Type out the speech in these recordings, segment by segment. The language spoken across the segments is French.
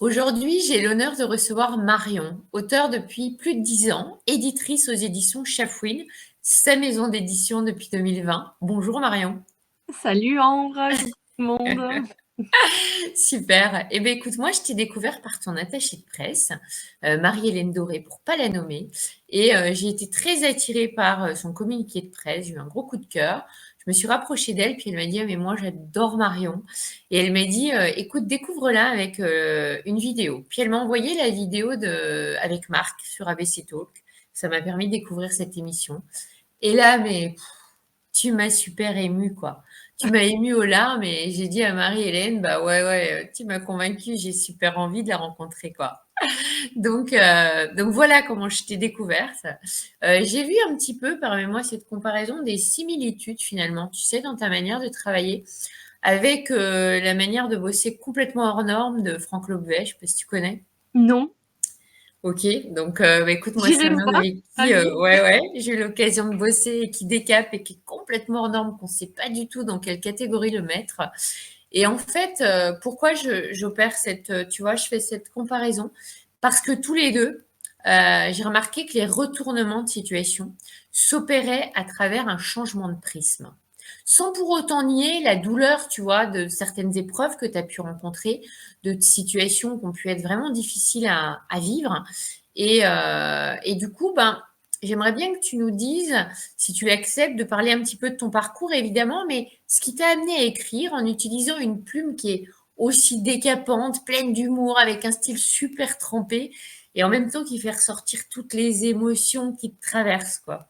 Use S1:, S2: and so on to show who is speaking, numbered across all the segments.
S1: Aujourd'hui, j'ai l'honneur de recevoir Marion, auteure depuis plus de 10 ans, éditrice aux éditions Chafouine, sa maison d'édition depuis 2020. Bonjour Marion.
S2: Salut Ambre, coucou tout le monde.
S1: Super. Eh bien, écoute, moi, je t'ai découvert par ton attachée de presse, Marie-Hélène Doré, pour pas la nommer. Et j'ai été très attirée par son communiqué de presse. J'ai eu un gros coup de cœur. Je me suis rapprochée d'elle, puis elle m'a dit, ah, mais moi, j'adore Marion. Et elle m'a dit, écoute, découvre-la avec une vidéo. Puis elle m'a envoyé la vidéo avec Marc sur ABC Talk. Ça m'a permis de découvrir cette émission. Et là, mais tu m'as super émue, quoi. Tu m'as émue aux larmes et j'ai dit à Marie-Hélène, bah ouais, ouais, tu m'as convaincue, j'ai super envie de la rencontrer, quoi. Donc voilà comment je t'ai découverte. J'ai vu un petit peu, permets-moi cette comparaison, des similitudes finalement, tu sais, dans ta manière de travailler avec la manière de bosser complètement hors norme de Franck Lobvet, je sais pas si tu connais.
S2: Non,
S1: Ok, donc bah, écoute, moi c'est
S2: j'irai
S1: un homme
S2: voir,
S1: avec qui
S2: ravie.
S1: j'ai eu l'occasion de bosser et qui décape et qui est complètement hors norme, qu'on ne sait pas du tout dans quelle catégorie le mettre. Et en fait, pourquoi j'opère tu vois, je fais cette comparaison? Parce que tous les deux, j'ai remarqué que les retournements de situation s'opéraient à travers un changement de prisme. Sans pour autant nier la douleur, tu vois, de certaines épreuves que tu as pu rencontrer, de situations qui ont pu être vraiment difficiles à vivre. Et du coup, ben, j'aimerais bien que tu nous dises, si tu acceptes, de parler un petit peu de ton parcours, évidemment, mais ce qui t'a amené à écrire en utilisant une plume qui est aussi décapante, pleine d'humour, avec un style super trempé, et en même temps qui fait ressortir toutes les émotions qui te traversent, quoi.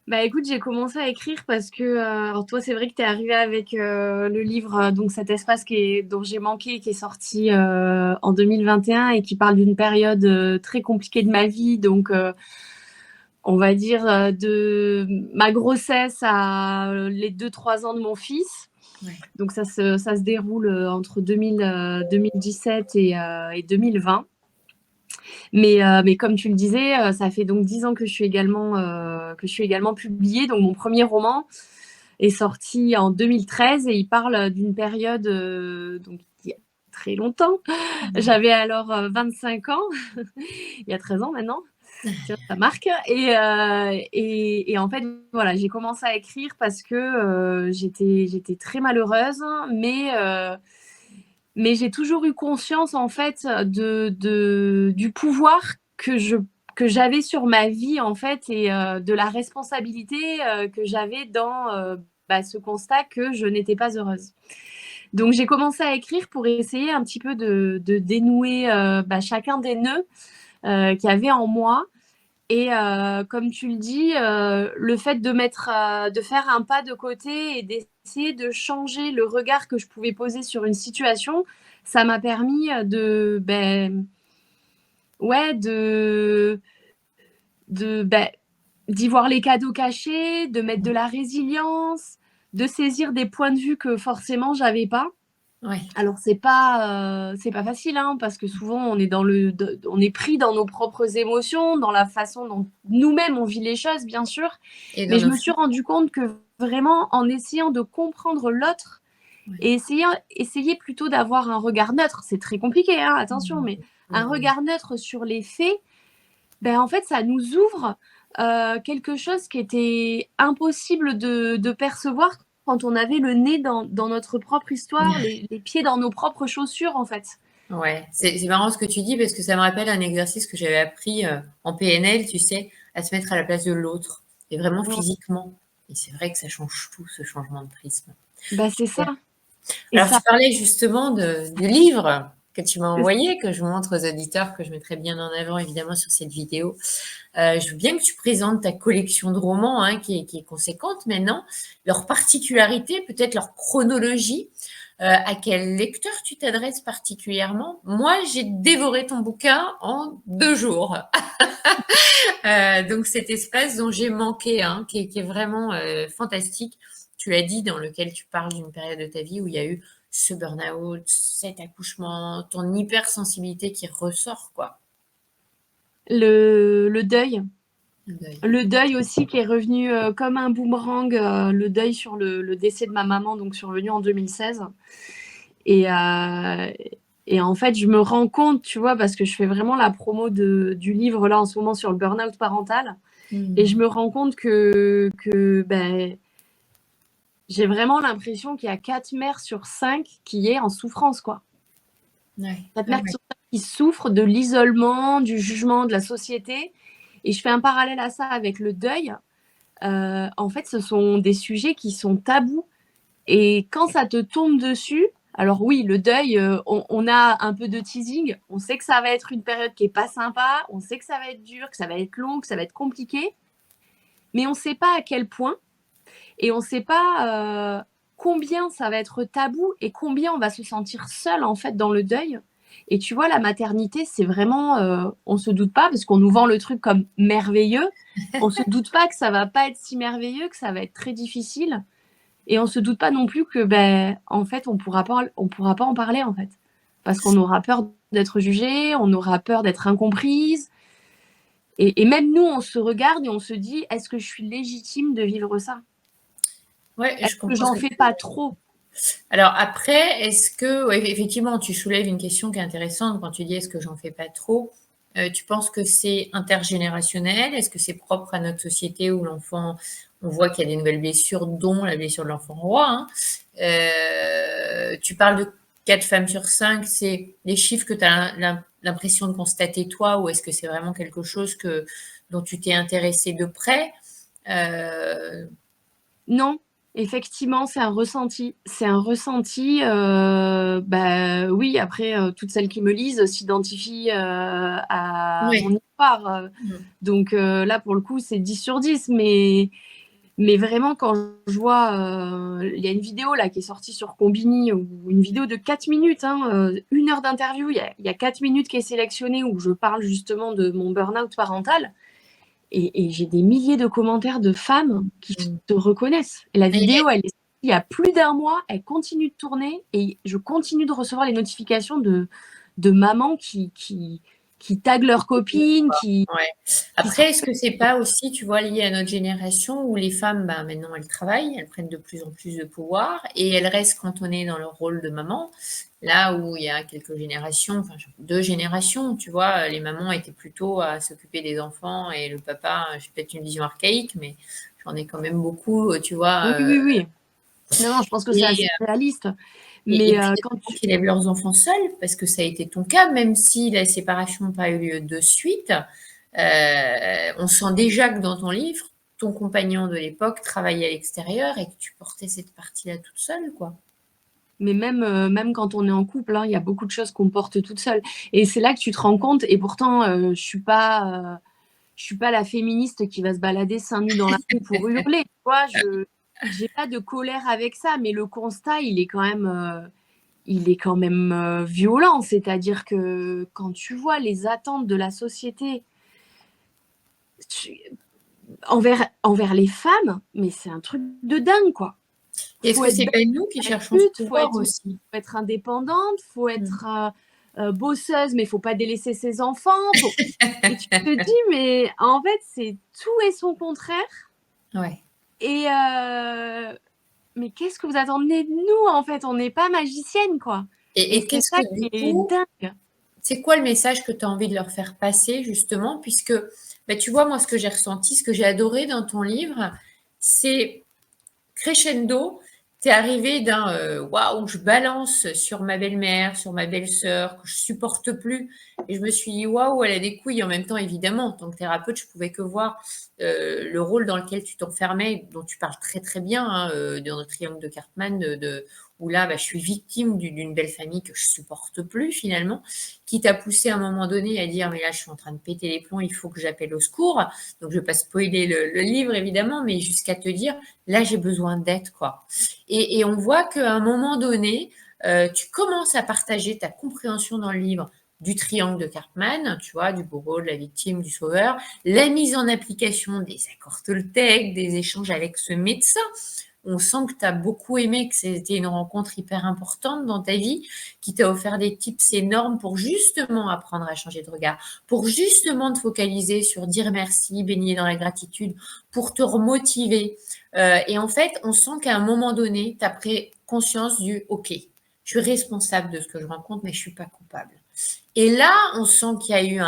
S2: Bah écoute, j'ai commencé à écrire parce que, alors toi c'est vrai que tu es arrivé avec le livre, donc cet espace dont j'ai manqué, qui est sorti en 2021 et qui parle d'une période très compliquée de ma vie, donc on va dire de ma grossesse à les 2-3 ans de mon fils.
S1: Ouais.
S2: Donc ça se déroule entre 2017 et 2020. Mais comme tu le disais, ça fait donc 10 ans que je suis également publiée. Donc mon premier roman est sorti en 2013 et il parle d'une période donc il y a très longtemps. J'avais alors 25 ans, il y a 13 ans maintenant. Tiens, ça marque. Et en fait, voilà, j'ai commencé à écrire parce que j'étais très malheureuse, mais j'ai toujours eu conscience en fait du pouvoir que j'avais sur ma vie en fait et de la responsabilité que j'avais dans ce constat que je n'étais pas heureuse. Donc j'ai commencé à écrire pour essayer un petit peu de dénouer chacun des nœuds qu'il y avait en moi. Et comme tu le dis, le fait de faire un pas de côté et d'essayer de changer le regard que je pouvais poser sur une situation, ça m'a permis ouais, de d'y voir les cadeaux cachés, de mettre de la résilience, de saisir des points de vue que forcément j'avais pas.
S1: Ouais.
S2: Alors c'est pas facile hein, parce que souvent on est pris dans nos propres émotions, dans la façon dont nous-mêmes on vit les choses bien sûr,
S1: Et dans
S2: mais je
S1: nos
S2: me suis rendu compte que vraiment en essayant de comprendre l'autre
S1: ouais.
S2: et essayer plutôt d'avoir un regard neutre, c'est très compliqué hein, attention, mais un
S1: Mhm.
S2: regard neutre sur les faits, ben en fait ça nous ouvre quelque chose qui était impossible de percevoir quand on avait le nez dans notre propre histoire, les pieds dans nos propres chaussures, en fait.
S1: Ouais, c'est marrant ce que tu dis parce que ça me rappelle un exercice que j'avais appris en PNL, tu sais, à se mettre à la place de l'autre et vraiment physiquement. Et c'est vrai que ça change tout, ce changement de prisme.
S2: Bah, c'est ça. Et
S1: Alors,
S2: ça,
S1: tu parlais justement du livre que tu m'as
S2: c'est
S1: envoyé, que je montre aux auditeurs, que je mettrai bien en avant évidemment sur cette vidéo. Je veux bien que tu présentes ta collection de romans, hein, qui est conséquente maintenant, leur particularité, peut-être leur chronologie, à quel lecteur tu t'adresses particulièrement. Moi, j'ai dévoré ton bouquin en 2 jours. Donc cet espace dont j'ai manqué, hein, qui est vraiment fantastique. Tu l'as dit, dans lequel tu parles d'une période de ta vie où il y a eu ce burn-out, cet accouchement, ton hypersensibilité qui ressort, quoi.
S2: le deuil.
S1: Le deuil.
S2: Le deuil aussi qui est revenu comme un boomerang, le deuil sur le décès de ma maman, donc survenu en 2016. Et, Et en fait, je me rends compte, tu vois, parce que je fais vraiment la promo du livre là en ce moment sur le burn-out parental. Et je me rends compte que ben, j'ai vraiment l'impression qu'il y a 4 mères sur 5 qui est en souffrance, quoi.
S1: Ouais.
S2: 4
S1: Ah
S2: mères
S1: ouais.
S2: sur 5 qui souffrent de l'isolement, du jugement de la société. Et je fais un parallèle à ça avec le deuil. En fait, ce sont des sujets qui sont tabous. Et quand ça te tombe dessus, alors oui, le deuil, on a un peu de teasing. On sait que ça va être une période qui est pas sympa. On sait que ça va être dur, que ça va être long, que ça va être compliqué. Mais on ne sait pas à quel point. Et on ne sait pas combien ça va être tabou et combien on va se sentir seul en fait dans le deuil. Et tu vois, la maternité, c'est vraiment, on ne se doute pas, parce qu'on nous vend le truc comme merveilleux, on ne se doute pas que ça va pas être si merveilleux, que ça va être très difficile. Et on ne se doute pas non plus que, ben, en fait, on pourra pas en parler, en fait. Parce qu'on aura peur d'être jugé, on aura peur d'être incomprise. Et même nous, on se regarde et on se dit, est-ce que je suis légitime de vivre ça?
S1: Ouais, je
S2: Est-ce que
S1: comprends ce
S2: j'en
S1: que
S2: fais
S1: tu veux
S2: pas
S1: dire.
S2: trop?
S1: Alors après, est-ce que, ouais, effectivement, tu soulèves une question qui est intéressante quand tu dis est-ce que j'en fais pas trop? Tu penses que c'est intergénérationnel? Est-ce que c'est propre à notre société où l'enfant, on voit qu'il y a des nouvelles blessures, dont la blessure de l'enfant roi, hein. Tu parles de 4 femmes sur 5, c'est les chiffres que tu as l'impression de constater toi, ou est-ce que c'est vraiment quelque chose dont tu t'es intéressé de près?
S2: Non, effectivement, c'est un ressenti. C'est un ressenti. Bah oui, après, toutes celles qui me lisent s'identifient à mon
S1: Oui.
S2: histoire.
S1: Mmh.
S2: Donc là, pour le coup, c'est 10 sur 10. Mais vraiment, quand je vois, il y a une vidéo là qui est sortie sur Combini, ou une vidéo de 4 minutes, hein, 1 heure d'interview, il y a 4 minutes qui est sélectionnée où je parle justement de mon burn-out parental. Et j'ai des milliers de commentaires de femmes qui
S1: Mmh.
S2: se reconnaissent. Et la
S1: Mais
S2: vidéo, elle est sortie il y a plus d'1 mois, elle continue de tourner et je continue de recevoir les notifications de mamans qui taguent leurs copines,
S1: ouais.
S2: qui sont...
S1: Après, est-ce que c'est pas aussi, tu vois, lié à notre génération où les femmes, bah, maintenant, elles travaillent, elles prennent de plus en plus de pouvoir et elles restent cantonnées dans leur rôle de maman. Là où il y a quelques générations, enfin 2 générations, tu vois, les mamans étaient plutôt à s'occuper des enfants et le papa, j'ai peut-être une vision archaïque, mais j'en ai quand même beaucoup, tu vois,
S2: Oui, oui, oui. Non, non, je pense que c'est
S1: et
S2: assez réaliste.
S1: et
S2: Mais
S1: puis les
S2: quand
S1: mamans
S2: tu...
S1: qui élèvent leurs enfants seuls, parce que ça a été ton cas, même si la séparation n'a pas eu lieu de suite, on sent déjà que dans ton livre, ton compagnon de l'époque travaillait à l'extérieur et que tu portais cette partie-là toute seule, quoi.
S2: Mais même quand on est en couple, hein, il y a beaucoup de choses qu'on porte toute seule. Et c'est là que tu te rends compte, et pourtant, je suis pas la féministe qui va se balader seins nus dans la rue pour hurler. Tu vois, je j'ai pas de colère avec ça, mais le constat, il est quand même violent. C'est-à-dire que quand tu vois les attentes de la société envers les femmes, mais c'est un truc de dingue, quoi.
S1: Et est-ce
S2: Faut
S1: que
S2: être
S1: c'est
S2: belle,
S1: pas nous qui
S2: faut être
S1: cherchons ce
S2: pute,
S1: pouvoir aussi?
S2: faut être indépendante, faut
S1: Mmh.
S2: être bosseuse, mais faut pas délaisser ses enfants. Et tu te dis, mais en fait, c'est tout et son contraire.
S1: Ouais.
S2: Et mais qu'est-ce que vous attendez de nous, en fait? On n'est pas magicienne, quoi. Et
S1: Et
S2: c'est
S1: qu'est-ce
S2: ça
S1: que
S2: qui
S1: du
S2: est
S1: coup,
S2: dingue.
S1: c'est quoi le message que tu as envie de leur faire passer justement? Puisque, bah, tu vois, moi, ce que j'ai ressenti, ce que j'ai adoré dans ton livre, c'est crescendo, tu es arrivé d'un waouh, je balance sur ma belle-mère, sur ma belle-sœur, que je supporte plus. Et je me suis dit, waouh, elle a des couilles. En même temps, évidemment, en tant que thérapeute, je pouvais que voir le rôle dans lequel tu t'enfermais, dont tu parles très très bien, hein, dans le triangle de Cartman, où là, bah, je suis victime d'une belle famille que je supporte plus finalement, qui t'a poussé à un moment donné à dire, mais là, je suis en train de péter les plombs, il faut que j'appelle au secours. Donc, je ne vais pas spoiler le livre, évidemment, mais jusqu'à te dire, là, j'ai besoin d'aide, quoi. Et on voit qu'à un moment donné, tu commences à partager ta compréhension dans le livre du triangle de Cartman, tu vois, du bourreau, de la victime, du sauveur, la mise en application des accords Toltec, des échanges avec ce médecin. On sent que tu as beaucoup aimé, que c'était une rencontre hyper importante dans ta vie, qui t'a offert des tips énormes pour justement apprendre à changer de regard, pour justement te focaliser sur dire merci, baigner dans la gratitude, pour te remotiver. Et en fait, on sent qu'à un moment donné, tu as pris conscience du OK, Je suis responsable de ce que je rencontre, mais je suis pas coupable. Et là, on sent qu'il y a eu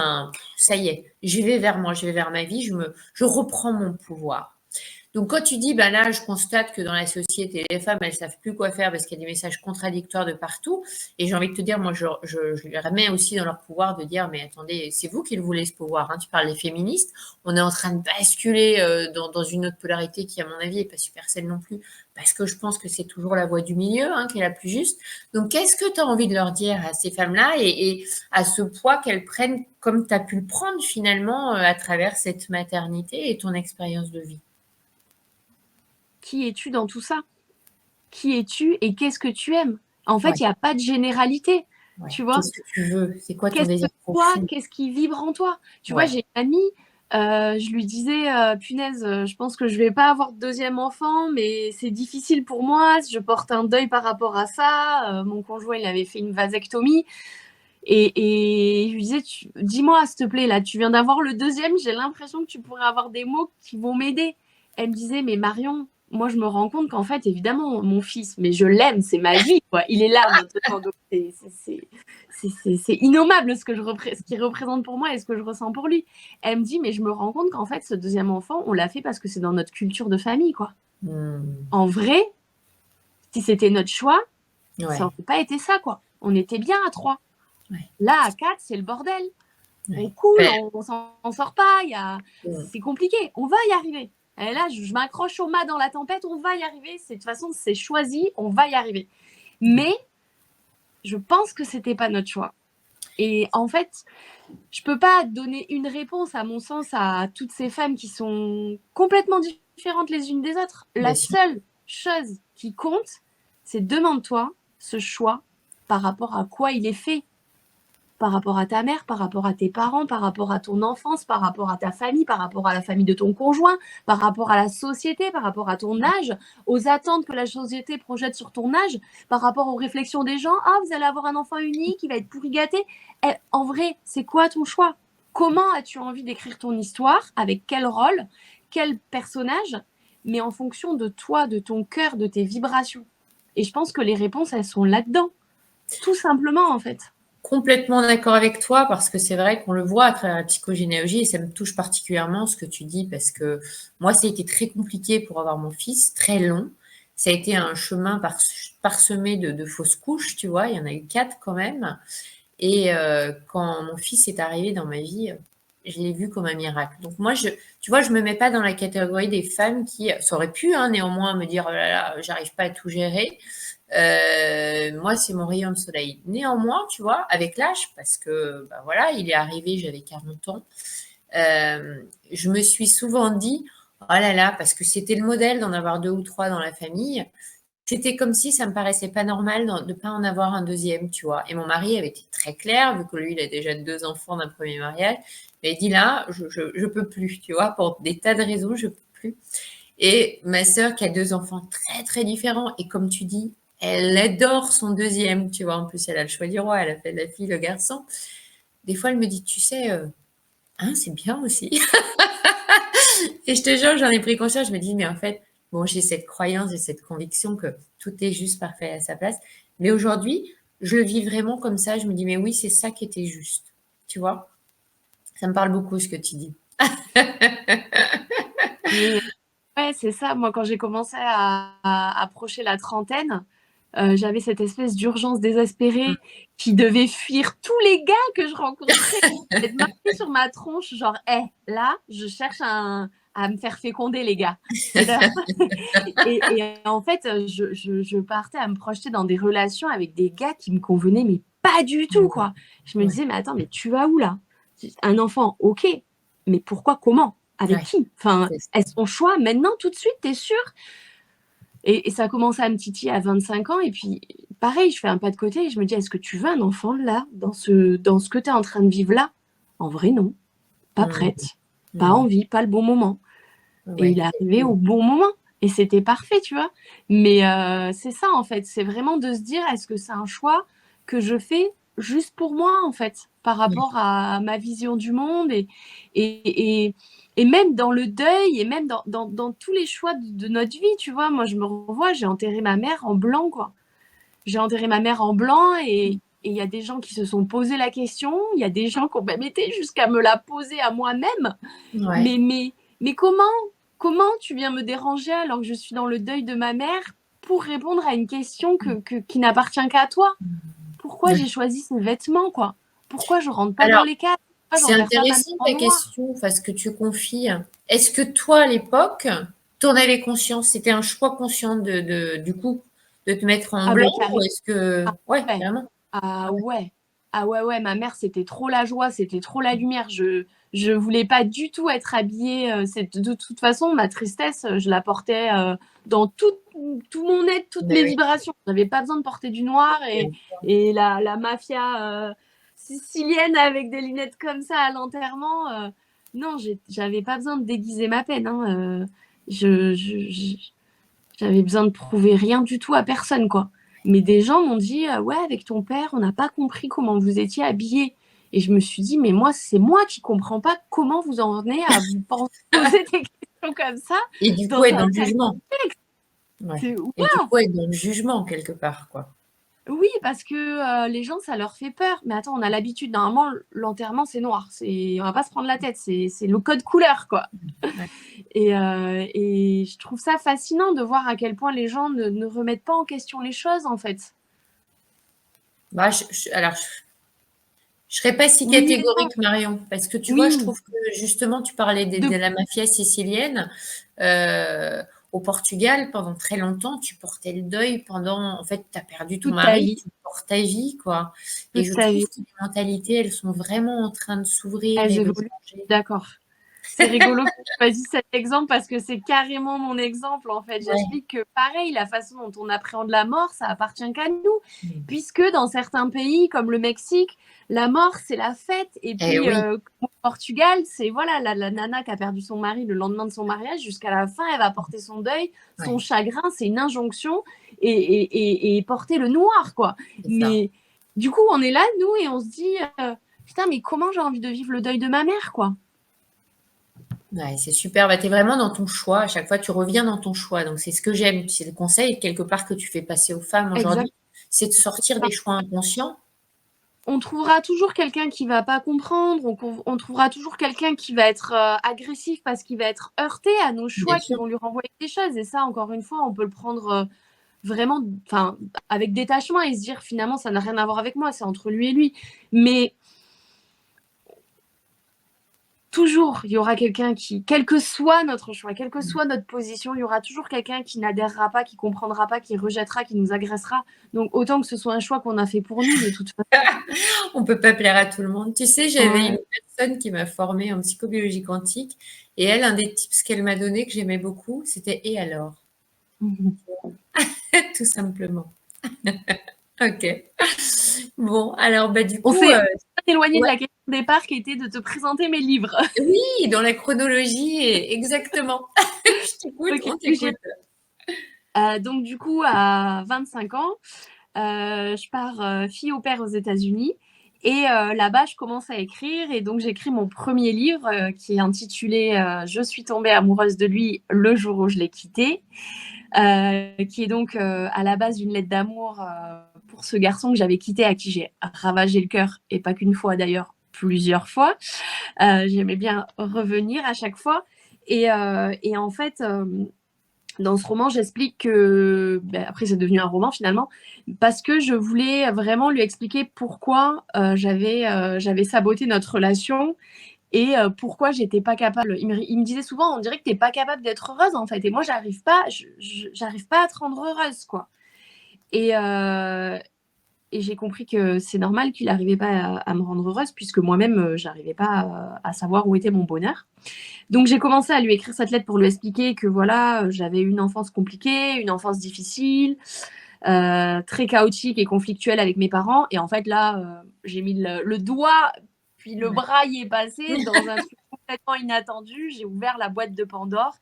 S1: ça y est, je vais vers moi, je vais vers ma vie, je reprends mon pouvoir. Donc, quand tu dis, ben là, je constate que dans la société, les femmes, elles savent plus quoi faire parce qu'il y a des messages contradictoires de partout. Et j'ai envie de te dire, moi, je les remets aussi dans leur pouvoir de dire, mais attendez, c'est vous qui le voulez ce pouvoir. Hein. Tu parles des féministes. On est en train de basculer dans une autre polarité qui, à mon avis, est pas super saine non plus. Parce que je pense que c'est toujours la voie du milieu qui est la plus juste. Donc, qu'est-ce que tu as envie de leur dire à ces femmes-là et à ce poids qu'elles prennent comme tu as pu le prendre finalement à travers cette maternité et ton expérience de vie?
S2: Qui es-tu dans tout ça? Qui es-tu et qu'est-ce que tu aimes? En fait,
S1: Ouais.
S2: il n'y a pas de généralité.
S1: Ouais.
S2: Tu vois?
S1: Qu'est-ce que tu veux? C'est quoi ton
S2: Qu'est-ce
S1: désir
S2: que toi,
S1: profond?
S2: qu'est-ce qui vibre en toi? Tu vois,
S1: Ouais.
S2: j'ai une amie, je lui disais, punaise, je pense que je vais pas avoir de deuxième enfant, mais c'est difficile pour moi, je porte un deuil par rapport à ça. Mon conjoint, il avait fait une vasectomie. Et je lui disais, dis-moi, s'il te plaît, là, tu viens d'avoir le deuxième, j'ai l'impression que tu pourrais avoir des mots qui vont m'aider. Elle me disait, mais Marion, moi, je me rends compte qu'en fait, évidemment, mon fils, mais je l'aime, c'est ma vie, quoi. Il est là maintenant, donc c'est innommable ce qu'il représente pour moi et ce que je ressens pour lui. Elle me dit, mais je me rends compte qu'en fait, ce deuxième enfant, on l'a fait parce que c'est dans notre culture de famille, quoi. En vrai, si c'était notre choix, ça
S1: Ouais.
S2: n'aurait pas été ça, quoi. On était bien à 3.
S1: Ouais.
S2: Là, à 4, c'est le bordel.
S1: Ouais.
S2: On coule,
S1: Ouais.
S2: on s'en sort pas, c'est compliqué. On va y arriver. Et là, je m'accroche au mât dans la tempête, on va y arriver. De toute façon, c'est choisi, on va y arriver. Mais je pense que c'était pas notre choix. Et en fait, je peux pas donner une réponse, à mon sens, à toutes ces femmes qui sont complètement différentes les unes des autres. La seule chose qui compte, c'est demande-toi ce choix par rapport à quoi il est fait. Par rapport à ta mère, par rapport à tes parents, par rapport à ton enfance, par rapport à ta famille, par rapport à la famille de ton conjoint, par rapport à la société, par rapport à ton âge, aux attentes que la société projette sur ton âge, par rapport aux réflexions des gens. Ah, vous allez avoir un enfant unique, il va être pourri gâté. En vrai, c'est quoi ton choix? Comment as-tu envie d'écrire ton histoire? Avec quel rôle? Quel personnage? Mais en fonction de toi, de ton cœur, de tes vibrations. Et je pense que les réponses, elles sont là-dedans. Tout simplement, en fait.
S1: Complètement d'accord avec toi parce que c'est vrai qu'on le voit à travers la psychogénéalogie et ça me touche particulièrement ce que tu dis parce que moi, ça a été très compliqué pour avoir mon fils, très long. Ça a été un chemin parsemé de fausses couches, tu vois. Il y en a eu 4 quand même. Et quand mon fils est arrivé dans ma vie, je l'ai vu comme un miracle. Donc moi, tu vois, je me mets pas dans la catégorie des femmes qui, ça aurait pu néanmoins me dire, oh là là, j'arrive pas à tout gérer. Moi, c'est mon rayon de soleil. Néanmoins, tu vois, avec l'âge, parce que bah, voilà, il est arrivé, j'avais 40 ans, je me suis souvent dit, oh là là, parce que c'était le modèle d'en avoir 2 ou 3 dans la famille, c'était comme si ça me paraissait pas normal de ne pas en avoir un deuxième, tu vois. Et mon mari avait été très clair, vu que lui, il a déjà 2 enfants d'un premier mariage. Il m'a dit là, je peux plus, tu vois, pour des tas de raisons, je peux plus. Et ma sœur, qui a 2 enfants très, très différents, et comme tu dis, elle adore son deuxième, tu vois. En plus, elle a le choix du roi, elle a fait la fille, le garçon. Des fois, elle me dit, tu sais, c'est bien aussi. Et je te jure, j'en ai pris conscience. Je me dis, mais en fait, bon, j'ai cette croyance et cette conviction que tout est juste parfait à sa place. Mais aujourd'hui, je le vis vraiment comme ça. Je me dis, mais oui, c'est ça qui était juste. Tu vois? Ça me parle beaucoup ce que tu dis.
S2: Mais ouais, c'est ça. Moi, quand j'ai commencé à approcher la trentaine, j'avais cette espèce d'urgence désespérée qui devait fuir tous les gars que je rencontrais, être marquée sur ma tronche, genre, là, je cherche à me faire féconder, les gars. C'est l'heure. Et en fait, je partais à me projeter dans des relations avec des gars qui me convenaient, mais pas du tout, quoi. Je me disais, mais attends, mais tu vas où, là? Un enfant, ok, mais pourquoi, comment? Avec
S1: Ouais,
S2: qui? Enfin,
S1: c'est ça.
S2: est-ce ton choix maintenant, tout de suite, t'es sûr? Et ça a commencé à me titiller à 25 ans. Et puis, pareil, je fais un pas de côté et je me dis, est-ce que tu veux un enfant là, dans ce que tu es en train de vivre là? En vrai, non. Pas prête. Pas envie, pas le bon moment. Et
S1: Ouais,
S2: il est arrivé au bon moment. Et c'était parfait, tu vois. Mais c'est ça, en fait. C'est vraiment de se dire, est-ce que c'est un choix que je fais juste pour moi, en fait, par rapport à ma vision du monde et même dans le deuil et même dans tous les choix de notre vie, tu vois. Moi, je me revois, j'ai enterré ma mère en blanc, quoi. j'ai enterré ma mère en blanc et il y a des gens qui se sont posé la question, il y a des gens qui ont même été jusqu'à me la poser à moi-même.
S1: Ouais.
S2: Mais comment tu viens me déranger alors que je suis dans le deuil de ma mère pour répondre à une question qui n'appartient qu'à toi? Pourquoi j'ai
S1: Ouais.
S2: choisi ces vêtements, quoi? Pourquoi je rentre pas dans
S1: Alors,
S2: les cases? Pourquoi
S1: c'est
S2: j'enterre pas ma mère
S1: intéressant
S2: en
S1: ta
S2: noir?
S1: question parce que tu confies. Est-ce que toi, à l'époque, tu en avais conscience? C'était un choix conscient du coup, de te mettre en
S2: Ah
S1: blanc
S2: ben
S1: ou
S2: carré.
S1: est-ce que... Ouais,
S2: Ouais.
S1: carrément.
S2: Ah ouais. Ah ouais, ouais, ma mère, c'était trop la joie, c'était trop la lumière. Je voulais pas du tout être habillée. De toute façon, ma tristesse, je la portais dans tout mon être, toutes
S1: Mais
S2: mes
S1: oui.
S2: vibrations. J'avais pas besoin de porter du noir et la mafia sicilienne avec des lunettes comme ça à l'enterrement. Non, j'avais pas besoin de déguiser ma peine. Hein. Je, je- je- J'avais besoin de prouver rien du tout à personne, quoi. Mais des gens m'ont dit, ouais, avec ton père, on n'a pas compris comment vous étiez habillés. Et je me suis dit, mais moi, c'est moi qui comprends pas comment vous en venez à vous poser des questions comme ça
S1: Et du coup,
S2: dans
S1: être
S2: un
S1: dans le
S2: tel
S1: jugement.
S2: texte.
S1: Ouais.
S2: C'est
S1: Et du
S2: waouh!
S1: coup, être dans le jugement quelque part, quoi.
S2: Oui, parce que les gens, ça leur fait peur. Mais attends, on a l'habitude. Normalement, l'enterrement, c'est noir. On va pas se prendre la tête. C'est le code couleur, quoi.
S1: Ouais.
S2: Et je trouve ça fascinant de voir à quel point les gens ne remettent pas en question les choses, en fait.
S1: Bah, alors, je serais pas si
S2: Oui et non.
S1: catégorique, Marion, parce que tu vois, je
S2: Oui,
S1: trouve que justement, tu parlais de
S2: de
S1: la mafia sicilienne. euh, Au Portugal, pendant très longtemps, tu portais le deuil pendant, en fait, tu as perdu ton
S2: toute ta
S1: mari,
S2: vie,
S1: tu portes ta vie, quoi. Et
S2: toute
S1: je
S2: ta
S1: trouve
S2: vie.
S1: que les mentalités, elles sont vraiment en train de s'ouvrir
S2: Elles
S1: et de
S2: évoluent.
S1: changer.
S2: D'accord. C'est rigolo que tu choisisses cet exemple parce que c'est carrément mon exemple en fait.
S1: Ouais.
S2: J'explique que pareil, la façon dont on appréhende la mort, ça appartient qu'à nous.
S1: Mm.
S2: Puisque dans certains pays comme le Mexique, la mort c'est la fête. Et
S1: Eh
S2: puis
S1: oui,
S2: au Portugal, c'est voilà la nana qui a perdu son mari le lendemain de son mariage. Jusqu'à la fin, elle va porter son deuil, son
S1: ouais,
S2: chagrin, c'est une injonction et porter le noir quoi.
S1: c'est ça.
S2: Mais du coup, on est là, nous, et on se dit, putain, mais comment j'ai envie de vivre le deuil de ma mère quoi.
S1: Ouais, c'est super. Bah, tu es vraiment dans ton choix. À chaque fois, tu reviens dans ton choix. Donc, c'est ce que j'aime. C'est le conseil, quelque part, que tu fais passer aux femmes
S2: Exact.
S1: aujourd'hui. C'est de sortir des choix inconscients.
S2: On trouvera toujours quelqu'un qui va pas comprendre, on trouvera toujours quelqu'un qui va être agressif parce qu'il va être heurté à nos
S1: Bien
S2: choix qui
S1: sûr.
S2: vont lui renvoyer des choses. Et ça, encore une fois, on peut le prendre vraiment avec détachement et se dire finalement, ça n'a rien à voir avec moi, c'est entre lui et lui. Mais toujours, il y aura quelqu'un qui, quel que soit notre choix, quelle que soit notre position, il y aura toujours quelqu'un qui n'adhérera pas, qui comprendra pas, qui rejettera, qui nous agressera. Donc autant que ce soit un choix qu'on a fait pour nous, de toute façon.
S1: On peut pas plaire à tout le monde. Tu sais, j'avais une
S2: Ouais.
S1: personne qui m'a formée en psychobiologie quantique et elle, un des tips qu'elle m'a donné que j'aimais beaucoup, c'était et alors, tout simplement. Ok. Bon, alors bah du
S2: On
S1: coup,
S2: s'est éloigné de
S1: ouais,
S2: la question de départ qui était de te présenter mes livres.
S1: oui, dans la chronologie, exactement. Je t'écoute,
S2: Ok,
S1: on t'écoute.
S2: donc du coup, à 25 ans, je pars fille au père aux États-Unis. Et là-bas, je commence à écrire. Et donc, j'écris mon premier livre qui est intitulé Je suis tombée amoureuse de lui le jour où je l'ai quitté, qui est donc à la base une lettre d'amour pour ce garçon que j'avais quitté, à qui j'ai ravagé le cœur, et pas qu'une fois d'ailleurs, plusieurs fois. J'aimais bien revenir à chaque fois. Et en fait, dans ce roman, j'explique que, ben, après c'est devenu un roman finalement, parce que je voulais vraiment lui expliquer pourquoi j'avais saboté notre relation et pourquoi j'étais pas capable. Il me disait souvent, on dirait que t'es pas capable d'être heureuse en fait. Et moi, j'arrive pas à te rendre heureuse quoi. Et, et j'ai compris que c'est normal qu'il n'arrivait pas à me rendre heureuse puisque moi-même, j'arrivais pas à savoir où était mon bonheur. Donc j'ai commencé à lui écrire cette lettre pour lui expliquer que voilà, j'avais une enfance compliquée, une enfance difficile, très chaotique et conflictuelle avec mes parents. Et en fait là, j'ai mis le doigt, puis le
S1: Ouais.
S2: bras y est passé dans un truc complètement inattendu. J'ai ouvert la boîte de Pandore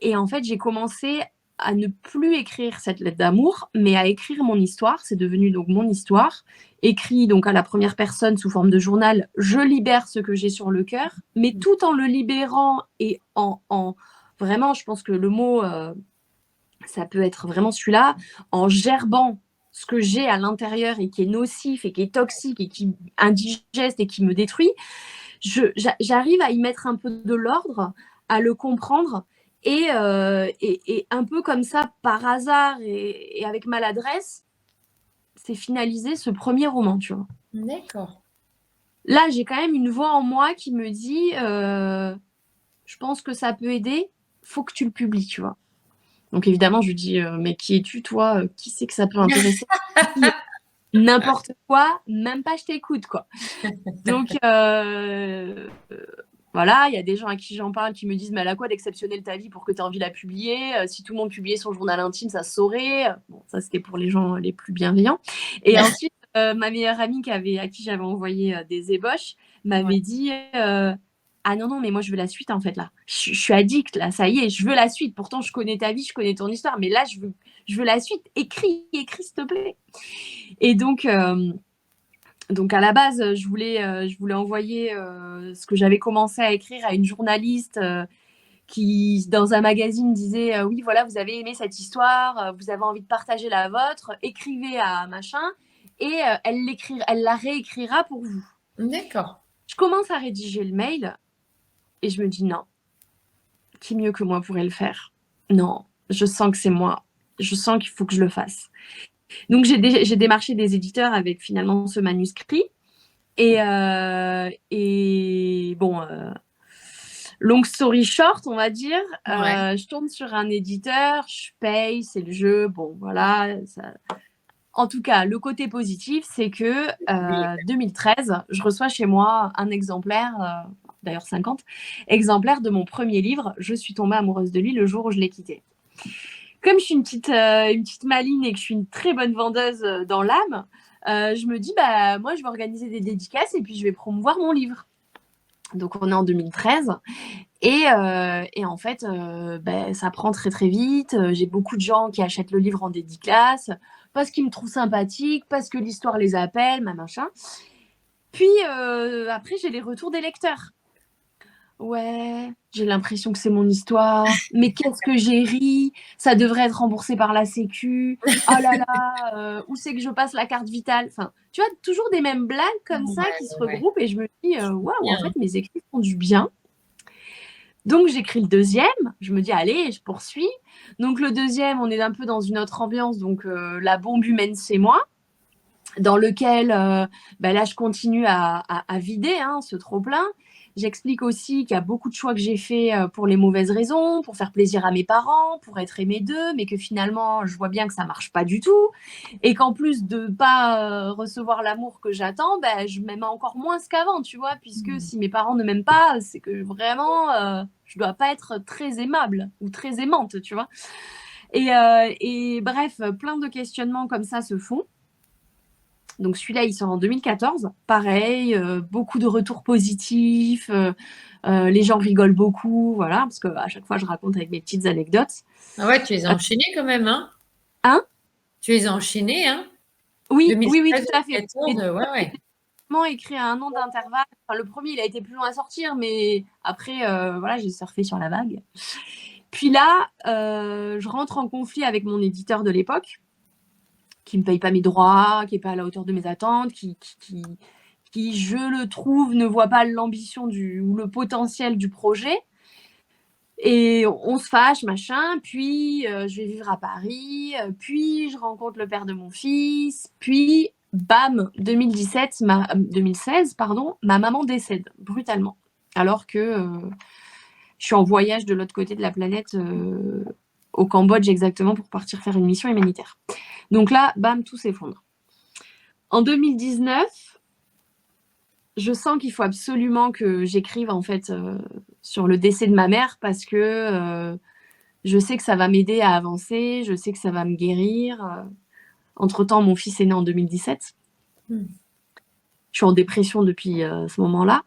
S2: et en fait j'ai commencé à ne plus écrire cette lettre d'amour, mais à écrire mon histoire. C'est devenu donc mon histoire, écrit donc à la première personne sous forme de journal. Je libère ce que j'ai sur le cœur, mais tout en le libérant et vraiment, je pense que le mot, ça peut être vraiment celui-là, en gerbant ce que j'ai à l'intérieur et qui est nocif et qui est toxique et qui est indigeste et qui me détruit, j'arrive à y mettre un peu de l'ordre, à le comprendre et un peu comme ça, par hasard et avec maladresse, c'est finalisé ce premier roman, tu vois.
S1: D'accord.
S2: Là, j'ai quand même une voix en moi qui me dit je pense que ça peut aider, faut que tu le publies, tu vois. Donc évidemment, je lui dis mais qui es-tu, toi? Qui c'est que ça peut intéresser? N'importe quoi, même pas je t'écoute, quoi. Donc voilà, il y a des gens à qui j'en parle qui me disent mais elle a quoi d'exceptionnel ta vie pour que tu aies envie de la publier? Si tout le monde publiait son journal intime, ça se saurait. Bon, ça c'était pour les gens les plus bienveillants. Et ensuite, ma meilleure amie à qui j'avais envoyé des ébauches m'avait dit ah non, mais moi je veux la suite en fait là. Je suis addict là, ça y est, je veux la suite. Pourtant, je connais ta vie, je connais ton histoire, mais là, je veux la suite. Écris, s'il te plaît. Et donc à la base, je voulais envoyer ce que j'avais commencé à écrire à une journaliste qui, dans un magazine, disait oui, voilà, vous avez aimé cette histoire, vous avez envie de partager la vôtre, écrivez à machin, et elle la réécrira pour vous.
S1: D'accord.
S2: Je commence à rédiger le mail et je me dis non, qui mieux que moi pourrait le faire? Non, je sens que c'est moi. Je sens qu'il faut que je le fasse. Donc j'ai démarché des éditeurs avec finalement ce manuscrit. Et bon, long story short, on va dire, je tourne sur un éditeur, je paye, c'est le jeu, bon, voilà. Ça... En tout cas, le côté positif, c'est que 2013, je reçois chez moi un exemplaire, d'ailleurs 50 exemplaires de mon premier livre. Je suis tombée amoureuse de lui le jour où je l'ai quitté. Comme je suis une petite maline et que je suis une très bonne vendeuse dans l'âme, je me dis, bah, moi, je vais organiser des dédicaces et puis je vais promouvoir mon livre. Donc, on est en 2013. Et en fait, ça prend très, très vite. J'ai beaucoup de gens qui achètent le livre en dédicace parce qu'ils me trouvent sympathique, parce que l'histoire les appelle, machin. Puis, après, j'ai les retours des lecteurs. Ouais, j'ai l'impression que c'est mon histoire. Mais qu'est-ce que j'ai ri? Ça devrait être remboursé par la Sécu. Oh là là, où c'est que je passe la carte vitale? Enfin, tu vois, toujours des mêmes blagues comme ça qui se regroupent et je me dis, waouh, en fait, mes écrits font du bien. Donc, j'écris le deuxième. Je me dis, allez, je poursuis. Donc, le deuxième, on est un peu dans une autre ambiance. Donc, la bombe humaine, c'est moi. Dans lequel, là, je continue à vider ce trop-plein. J'explique aussi qu'il y a beaucoup de choix que j'ai fait pour les mauvaises raisons, pour faire plaisir à mes parents, pour être aimée d'eux, mais que finalement, je vois bien que ça marche pas du tout. Et qu'en plus de pas recevoir l'amour que j'attends, je m'aime encore moins qu'avant, tu vois, puisque si mes parents ne m'aiment pas, c'est que vraiment, je dois pas être très aimable ou très aimante, tu vois. Et bref, plein de questionnements comme ça se font. Donc celui-là, il sort en 2014. Pareil, beaucoup de retours positifs. Les gens rigolent beaucoup, voilà, parce qu'à chaque fois, je raconte avec mes petites anecdotes.
S1: Ah ouais, tu les as enchaînés quand même, hein?
S2: Hein?
S1: Tu les as enchaînés, hein?
S2: Oui,
S1: 2013,
S2: tout à fait.
S1: 2014, ouais.
S2: Écrit à 1 an d'intervalle. Enfin, le premier, il a été plus long à sortir, mais après, voilà, j'ai surfé sur la vague. Puis là, je rentre en conflit avec mon éditeur de l'époque, qui me paye pas mes droits, qui est pas à la hauteur de mes attentes, qui, je le trouve, ne voit pas l'ambition ou le potentiel du projet. Et on se fâche, machin. Puis, je vais vivre à Paris. Puis, je rencontre le père de mon fils. Puis, bam, 2016, pardon, ma maman décède brutalement. Alors que je suis en voyage de l'autre côté de la planète, au Cambodge exactement, pour partir faire une mission humanitaire. Donc là, bam, tout s'effondre. En 2019, je sens qu'il faut absolument que j'écrive en fait sur le décès de ma mère parce que je sais que ça va m'aider à avancer, je sais que ça va me guérir. Entre-temps, mon fils est né en 2017. Je suis en dépression depuis ce moment-là.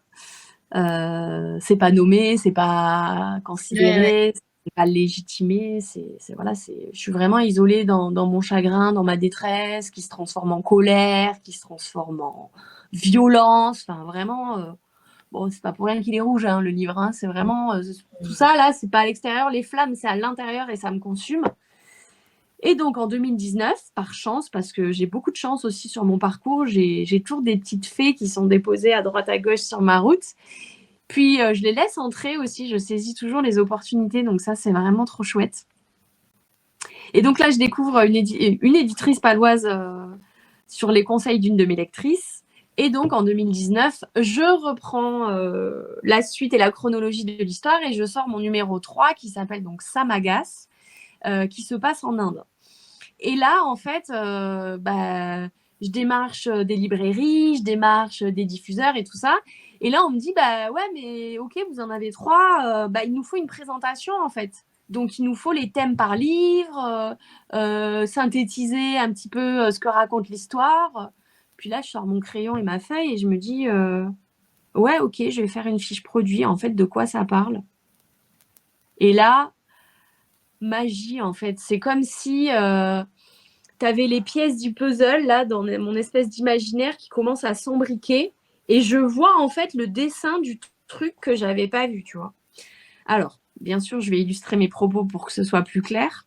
S2: C'est pas nommé, c'est pas considéré, c'est pas légitimé. Je suis vraiment isolée dans mon chagrin, dans ma détresse, qui se transforme en colère, qui se transforme en violence. Enfin, vraiment. Bon, c'est pas pour rien qu'il est rouge, le livre. Hein. C'est vraiment tout ça là, c'est pas à l'extérieur, les flammes, c'est à l'intérieur et ça me consume. Et donc, en 2019, par chance, parce que j'ai beaucoup de chance aussi sur mon parcours, j'ai toujours des petites fées qui sont déposées à droite à gauche sur ma route. Puis, je les laisse entrer aussi, je saisis toujours les opportunités, donc ça, c'est vraiment trop chouette. Et donc là, je découvre une éditrice paloise sur les conseils d'une de mes lectrices. Et donc, en 2019, je reprends la suite et la chronologie de l'histoire et je sors mon numéro 3 qui s'appelle donc Samagas, qui se passe en Inde. Et là, en fait, je démarche des librairies, je démarche des diffuseurs et tout ça. Et là, on me dit, ouais, mais ok, vous en avez 3, il nous faut une présentation, en fait. Donc, il nous faut les thèmes par livre, synthétiser un petit peu ce que raconte l'histoire. Puis là, je sors mon crayon et ma feuille et je me dis, ouais, ok, je vais faire une fiche produit, en fait, de quoi ça parle. Et là, magie, en fait. C'est comme si tu avais les pièces du puzzle, là, dans mon espèce d'imaginaire qui commence à s'embriquer. Et je vois, en fait, le dessin du truc que j'avais pas vu, tu vois. Alors, bien sûr, je vais illustrer mes propos pour que ce soit plus clair.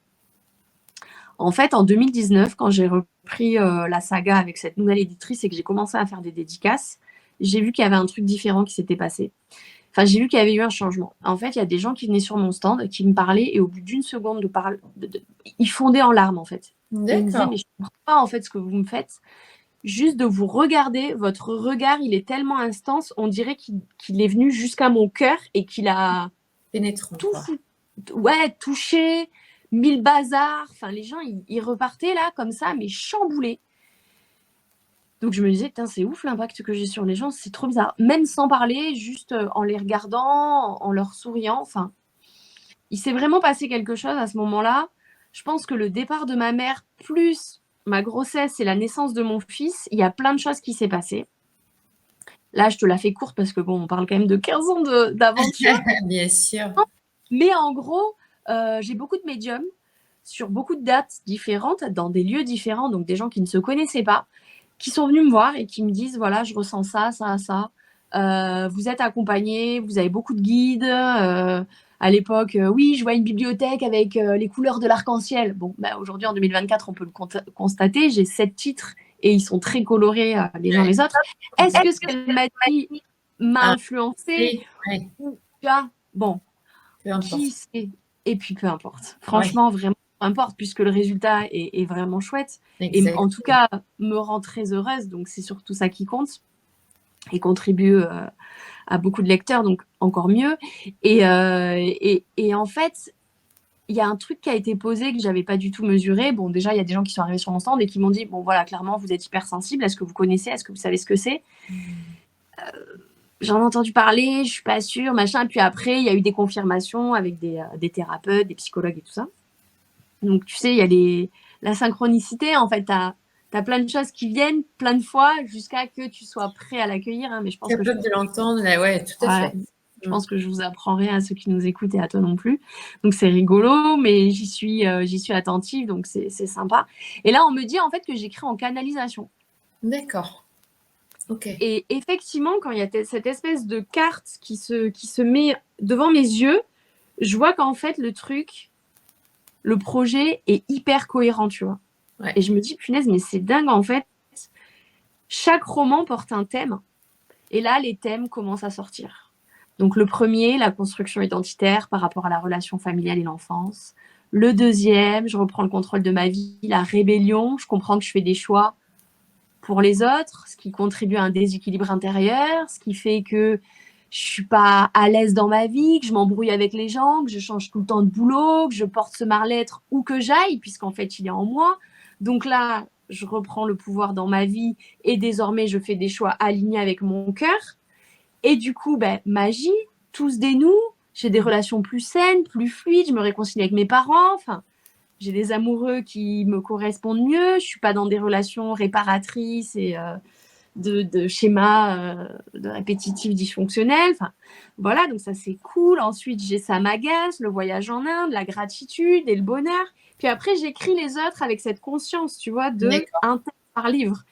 S2: En fait, en 2019, quand j'ai repris la saga avec cette nouvelle éditrice et que j'ai commencé à faire des dédicaces, j'ai vu qu'il y avait un truc différent qui s'était passé. Enfin, j'ai vu qu'il y avait eu un changement. En fait, il y a des gens qui venaient sur mon stand, qui me parlaient, et au bout d'une seconde de parler, ils fondaient en larmes, en fait. Et ils me disaient, mais je ne comprends pas, en fait, ce que vous me faites. Juste de vous regarder, votre regard, il est tellement intense, on dirait qu'il est venu jusqu'à mon cœur et qu'il a
S1: Pénétrant,
S2: tout
S1: quoi.
S2: touché, mis le bazar. Enfin, les gens, ils repartaient là, comme ça, mais chamboulés. Donc je me disais, c'est ouf l'impact que j'ai sur les gens, c'est trop bizarre. Même sans parler, juste en les regardant, en leur souriant. Enfin, il s'est vraiment passé quelque chose à ce moment-là. Je pense que le départ de ma mère, plus ma grossesse et la naissance de mon fils, il y a plein de choses qui s'est passé. Là, je te la fais courte parce que bon, on parle quand même de 15 ans d'aventure.
S1: Bien sûr.
S2: Mais en gros, j'ai beaucoup de médiums sur beaucoup de dates différentes, dans des lieux différents, donc des gens qui ne se connaissaient pas, qui sont venus me voir et qui me disent, voilà, je ressens ça, ça, ça. Vous êtes accompagné, vous avez beaucoup de guides. À l'époque, oui, je vois une bibliothèque avec les couleurs de l'arc-en-ciel. Bon, aujourd'hui, en 2024, on peut le constater. J'ai 7 titres et ils sont très colorés les uns les autres. Est-ce que ce qu'elle m'a dit m'a influencé?
S1: Ouais.
S2: Bon,
S1: Peu importe.
S2: qui sait? Et puis, peu importe. Franchement, vraiment, peu importe, puisque le résultat est vraiment chouette.
S1: Exactement.
S2: Et en tout cas, me rend très heureuse. Donc, c'est surtout ça qui compte. Et contribue à beaucoup de lecteurs, donc encore mieux. Et en fait, il y a un truc qui a été posé que je n'avais pas du tout mesuré. Bon, déjà, il y a des gens qui sont arrivés sur mon stand et qui m'ont dit, bon, voilà, clairement, vous êtes hypersensible. Est-ce que vous connaissez? Est-ce que vous savez ce que c'est? J'en ai entendu parler, je suis pas sûre, machin. Puis après, il y a eu des confirmations avec des thérapeutes, des psychologues et tout ça. Donc, tu sais, il y a la synchronicité. En fait, tu as plein de choses qui viennent plein de fois jusqu'à que tu sois prêt à l'accueillir. Hein, mais je pense
S1: capable de l'entendre, ouais, tout à fait.
S2: Je pense que je vous apprends rien à ceux qui nous écoutent et à toi non plus. Donc, c'est rigolo, mais j'y suis attentive, donc c'est sympa. Et là, on me dit en fait que j'écris en canalisation.
S1: D'accord. Ok.
S2: Et effectivement, quand il y a cette espèce de carte qui se met devant mes yeux, je vois qu'en fait, le projet est hyper cohérent, tu vois.
S1: Ouais.
S2: Et je me dis, punaise, mais c'est dingue, en fait. Chaque roman porte un thème. Et là, les thèmes commencent à sortir. Donc, le premier, la construction identitaire par rapport à la relation familiale et l'enfance. Le deuxième, je reprends le contrôle de ma vie, la rébellion. Je comprends que je fais des choix pour les autres, ce qui contribue à un déséquilibre intérieur, ce qui fait que je suis pas à l'aise dans ma vie, que je m'embrouille avec les gens, que je change tout le temps de boulot, que je porte ce mal-être où que j'aille, puisqu'en fait, il est en moi. Donc là, je reprends le pouvoir dans ma vie et désormais, je fais des choix alignés avec mon cœur. Et du coup, magie, tout se dénoue, j'ai des relations plus saines, plus fluides, je me réconcilie avec mes parents, enfin, j'ai des amoureux qui me correspondent mieux, je suis pas dans des relations réparatrices et de schémas de répétitifs dysfonctionnels. Enfin, voilà, donc ça c'est cool. Ensuite, j'ai Samagas, le voyage en Inde, la gratitude et le bonheur. Puis après, j'écris les autres avec cette conscience, tu vois, de un thème par livre.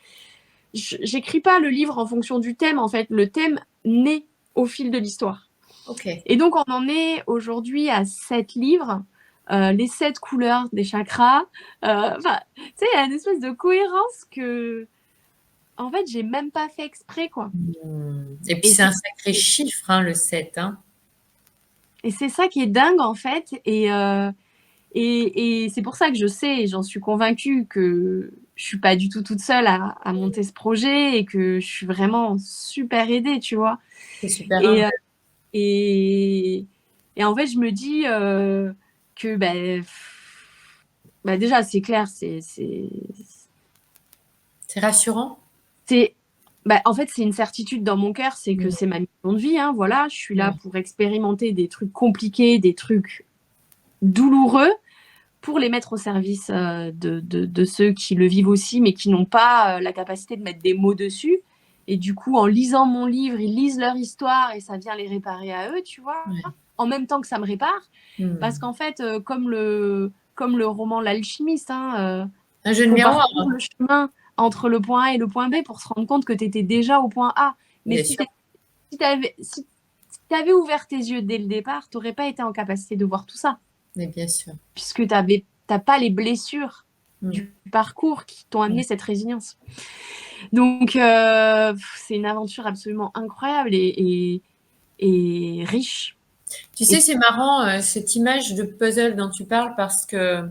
S2: J'écris pas le livre en fonction du thème, en fait. Le thème naît au fil de l'histoire.
S1: Okay.
S2: Et donc, on en est aujourd'hui à 7 livres. les 7 couleurs des chakras. Enfin, tu sais, il y a une espèce de cohérence que, en fait, j'ai même pas fait exprès, quoi.
S1: Et puis
S2: Et
S1: c'est
S2: c'est
S1: un sacré chiffre, hein, le 7, hein.
S2: et c'est ça qui est dingue, en fait. Et c'est pour ça que je sais, et j'en suis convaincue, que je suis pas du tout toute seule à monter ce projet et que je suis vraiment super aidée, tu vois.
S1: C'est super
S2: Et,
S1: humble.
S2: et, et en fait, je me dis que déjà, c'est clair,
S1: C'est rassurant?
S2: c'est, en fait, c'est une certitude dans mon cœur, c'est que
S1: Mmh.
S2: c'est ma mission de vie, hein, voilà. Je suis là
S1: Mmh.
S2: pour expérimenter des trucs compliqués, des trucs douloureux, pour les mettre au service de ceux qui le vivent aussi, mais qui n'ont pas la capacité de mettre des mots dessus. Et du coup, en lisant mon livre, ils lisent leur histoire et ça vient les réparer à eux, tu vois,
S1: Ouais.
S2: en même temps que ça me répare. Parce
S1: Mmh.
S2: qu'en fait, comme le roman L'Alchimiste, hein,
S1: Un jeu de
S2: faut
S1: miroir,
S2: parcourir le chemin entre le point A et le point B pour se rendre compte que tu étais déjà au point A. Mais
S1: bien sûr.
S2: si t'avais ouvert tes yeux dès le départ, tu n'aurais pas été en capacité de voir tout ça,
S1: Mais bien sûr.
S2: puisque t'as pas les blessures
S1: Mmh.
S2: du parcours qui t'ont amené
S1: Ouais.
S2: cette résilience. Donc, c'est une aventure absolument incroyable et riche.
S1: Tu
S2: Et
S1: sais, c'est marrant, cette image de puzzle dont tu parles parce que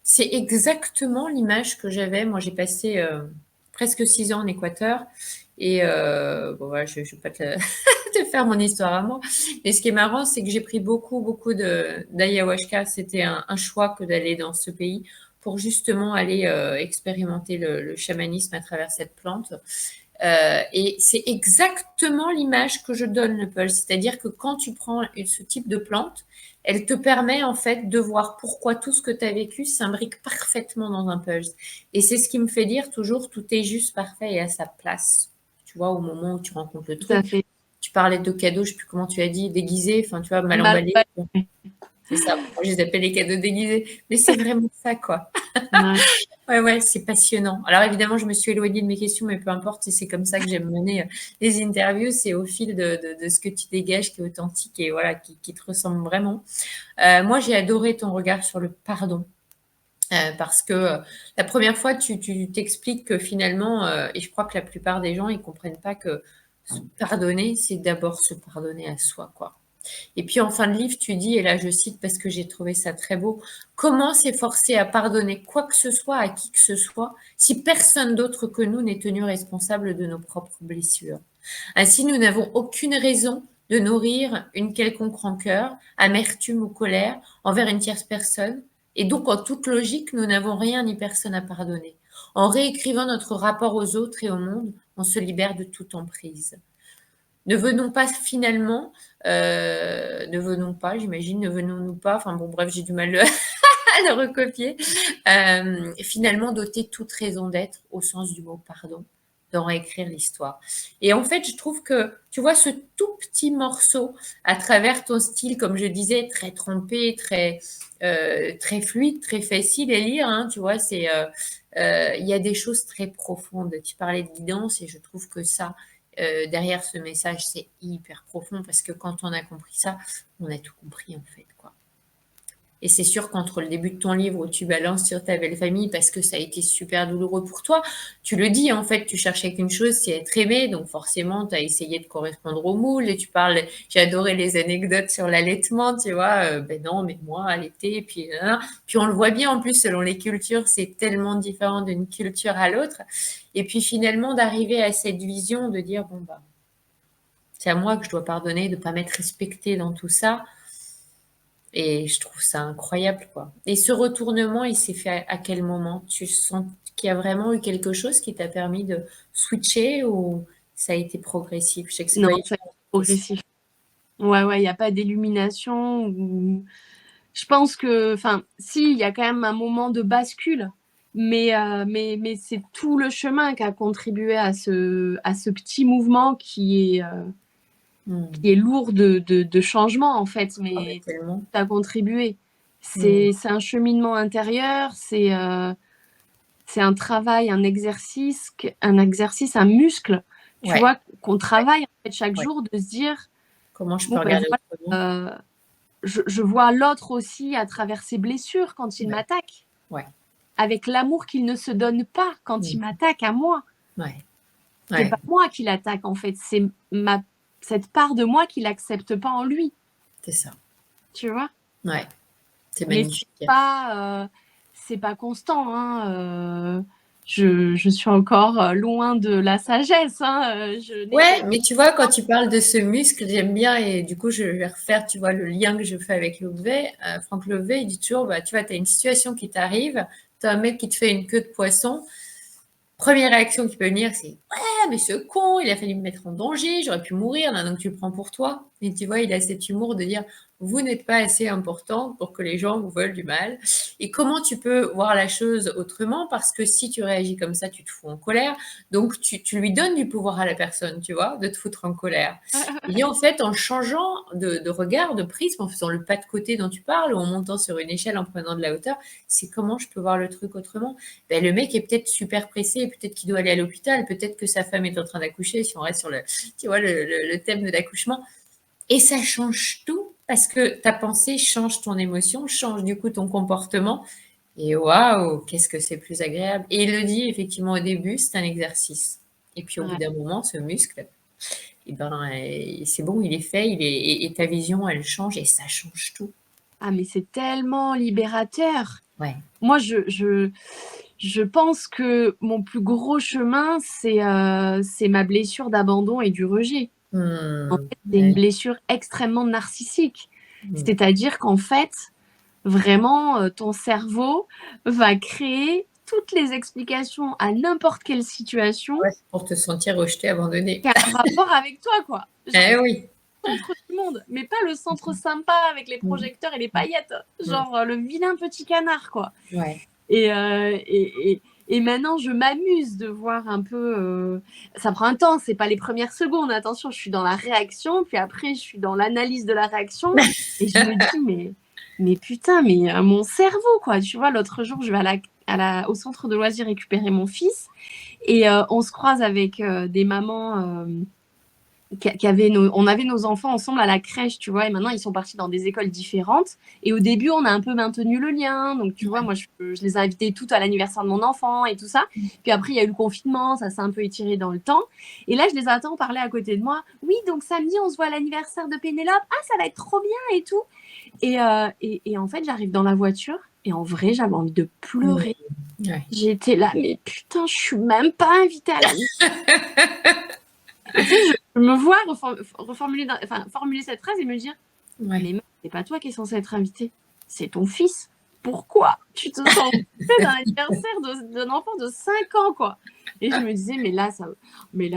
S1: c'est exactement l'image que j'avais. Moi, j'ai passé, presque 6 ans en Équateur et bon voilà, je vais pas te te faire mon histoire à moi. Mais ce qui est marrant, c'est que j'ai pris beaucoup, beaucoup de d'ayahuasca. C'était un choix que d'aller dans ce pays pour justement aller, expérimenter le chamanisme à travers cette plante. Et c'est exactement l'image que je donne, le pulse. C'est-à-dire que quand tu prends ce type de plante, elle te permet en fait de voir pourquoi tout ce que tu as vécu s'imbrique parfaitement dans un pulse. Et c'est ce qui me fait dire toujours tout est juste parfait et à sa place. Tu vois, au moment où tu rencontres le
S2: tout à
S1: truc.
S2: fait
S1: Tu parlais de cadeaux, je sais plus comment tu as dit, déguisés, enfin tu vois, mal
S2: mal.
S1: emballés. C'est ça. Moi, je les appelle les cadeaux déguisés. Mais c'est vraiment ça, quoi.
S2: Ouais.
S1: Ouais, ouais, c'est passionnant. Alors évidemment, je me suis éloignée de mes questions, mais peu importe, c'est comme ça que j'aime mener les interviews. C'est au fil de ce que tu dégages qui est authentique et voilà, qui te ressemble vraiment. Moi, j'ai adoré ton regard sur le pardon. Parce que la première fois, tu t'expliques que finalement, et je crois que la plupart des gens, ils comprennent pas que pardonner, c'est d'abord se pardonner à soi, quoi. Et puis en fin de livre, tu dis, et là je cite parce que j'ai trouvé ça très beau, comment s'efforcer à pardonner quoi que ce soit à qui que ce soit si personne d'autre que nous n'est tenu responsable de nos propres blessures. Ainsi, nous n'avons aucune raison de nourrir une quelconque rancœur, amertume ou colère envers une tierce personne, et donc en toute logique, nous n'avons rien ni personne à pardonner. En réécrivant notre rapport aux autres et au monde, on se libère de toute emprise. Ne venons pas finalement, ne venons pas, j'imagine, ne venons-nous pas, enfin bon, bref, j'ai du mal à le recopier, finalement doter toute raison d'être au sens du mot pardon, d'en réécrire l'histoire. Et en fait, je trouve que, tu vois, ce tout petit morceau, à travers ton style, comme je disais, très trempé, très fluide, très facile à lire, hein, tu vois, il y a des choses très profondes. Tu parlais de guidance et je trouve que ça, derrière ce message, c'est hyper profond parce que quand on a compris ça, on a tout compris en fait, quoi. Et c'est sûr qu'entre le début de ton livre où tu balances sur ta belle famille parce que ça a été super douloureux pour toi, tu le dis en fait, tu cherchais qu'une chose, c'est être aimé, donc forcément tu as essayé de correspondre au moule et tu parles, j'ai adoré les anecdotes sur l'allaitement, tu vois, ben non, mais moi allaiter, et puis, puis on le voit bien en plus selon les cultures, c'est tellement différent d'une culture à l'autre, et puis finalement d'arriver à cette vision de dire bon bah c'est à moi que je dois pardonner de ne pas m'être respectée dans tout ça. Et je trouve ça incroyable, quoi. Et ce retournement, il s'est fait à quel moment? Tu sens qu'il y a vraiment eu quelque chose qui t'a permis de switcher ou ça a été progressif? Je sais que c'est
S2: Non,
S1: pas évident
S2: c'est
S1: comme question.
S2: progressif. Ouais, il n'y a pas d'illumination. Je pense que, enfin, si, il y a quand même un moment de bascule, mais c'est tout le chemin qui a contribué à ce petit mouvement
S1: Mmh.
S2: qui est lourd de changement, en fait,
S1: Ah mais
S2: mais
S1: tellement.
S2: ça a contribué.
S1: Mmh.
S2: C'est un cheminement intérieur, c'est un travail, un exercice, un muscle, tu
S1: Ouais,
S2: vois, qu'on travaille en fait chaque
S1: ouais.
S2: jour, de se dire,
S1: Comment je peux
S2: bon, ben
S1: regarder autrement?
S2: voilà, je vois l'autre aussi à travers ses blessures quand il
S1: Ouais.
S2: m'attaque.
S1: Ouais.
S2: Avec l'amour qu'il ne se donne pas quand il m'attaque à moi.
S1: Ouais.
S2: C'est
S1: Ouais.
S2: pas moi qui l'attaque, en fait. C'est cette part de moi qui l'accepte pas en lui.
S1: C'est ça.
S2: Tu vois?
S1: Ouais. C'est
S2: Mais
S1: magnifique.
S2: c'est pas constant, hein. Je suis encore loin de la sagesse, hein.
S1: Ouais, mais tu vois, quand tu parles de ce muscle, j'aime bien, et du coup, je vais refaire, tu vois, le lien que je fais avec Loveday. Franck Loveday, il dit toujours, bah, tu vois, tu as une situation qui t'arrive, tu as un mec qui te fait une queue de poisson. Première réaction qui peut venir, c'est ouais, mais ce con, il a fallu me mettre en danger, j'aurais pu mourir, donc tu le prends pour toi. Et tu vois, il a cet humour de dire vous n'êtes pas assez important pour que les gens vous veulent du mal. Et comment tu peux voir la chose autrement? Parce que si tu réagis comme ça, tu te fous en colère. Donc tu lui donnes du pouvoir à la personne, tu vois, de te foutre en colère. Et en fait, en changeant de regard, de prisme, en faisant le pas de côté dont tu parles, ou en montant sur une échelle, en prenant de la hauteur, c'est comment je peux voir le truc autrement. Ben, le mec est peut-être super pressé, peut-être qu'il doit aller à l'hôpital, peut-être que sa femme est en train d'accoucher, si on reste sur tu vois, le thème de l'accouchement. Et ça change tout, parce que ta pensée change ton émotion, change du coup ton comportement. Et waouh, qu'est-ce que c'est plus agréable. Et il le dit effectivement au début, c'est un exercice. Et puis au bout
S2: Ouais.
S1: d'un moment, ce muscle, eh ben, c'est bon, il est fait, et ta vision, elle change, et ça change tout.
S2: Ah, mais c'est tellement libérateur.
S1: Ouais.
S2: Moi, je pense que mon plus gros chemin, c'est ma blessure d'abandon et du rejet. En fait, c'est une
S1: Ouais.
S2: blessure extrêmement narcissique.
S1: Mm.
S2: C'est-à-dire qu'en fait, vraiment, ton cerveau va créer toutes les explications à n'importe quelle situation
S1: Ouais, c'est pour te sentir rejeté, abandonné.
S2: qui a un rapport avec toi, quoi. Genre,
S1: Eh oui.
S2: centre du monde, mais pas le centre sympa avec les
S1: Mm.
S2: projecteurs et les paillettes,
S1: Mm.
S2: genre le vilain petit canard, quoi.
S1: Ouais.
S2: Et maintenant, je m'amuse de voir un peu. Ça prend un temps, c'est pas les premières secondes. Attention, je suis dans la réaction, puis après, je suis dans l'analyse de la réaction, et je me dis, mais putain, mais mon cerveau, quoi. Tu vois, l'autre jour, je vais au centre de loisirs récupérer mon fils, et on se croise avec des mamans. On avait nos enfants ensemble à la crèche, tu vois, et maintenant ils sont partis dans des écoles différentes. Et au début, on a un peu maintenu le lien. Donc, tu vois, moi, je les ai invités toutes à l'anniversaire de mon enfant et tout ça. Puis après, il y a eu le confinement, ça s'est un peu étiré dans le temps. Et là, je les attends parler à côté de moi. Oui, donc samedi, on se voit à l'anniversaire de Pénélope. Ah, ça va être trop bien et tout. Et en fait, j'arrive dans la voiture et en vrai, j'avais envie de pleurer.
S1: Ouais.
S2: J'étais là, mais putain, je suis même pas invitée à l'anniversaire. Et tu sais, je me vois formuler cette phrase et me dire,
S1: Ouais.
S2: mais mec, c'est pas toi qui es censé être invité, c'est ton fils. Pourquoi tu te sens invité d'un anniversaire d'un enfant de 5 ans, quoi? Et je me disais, mais là,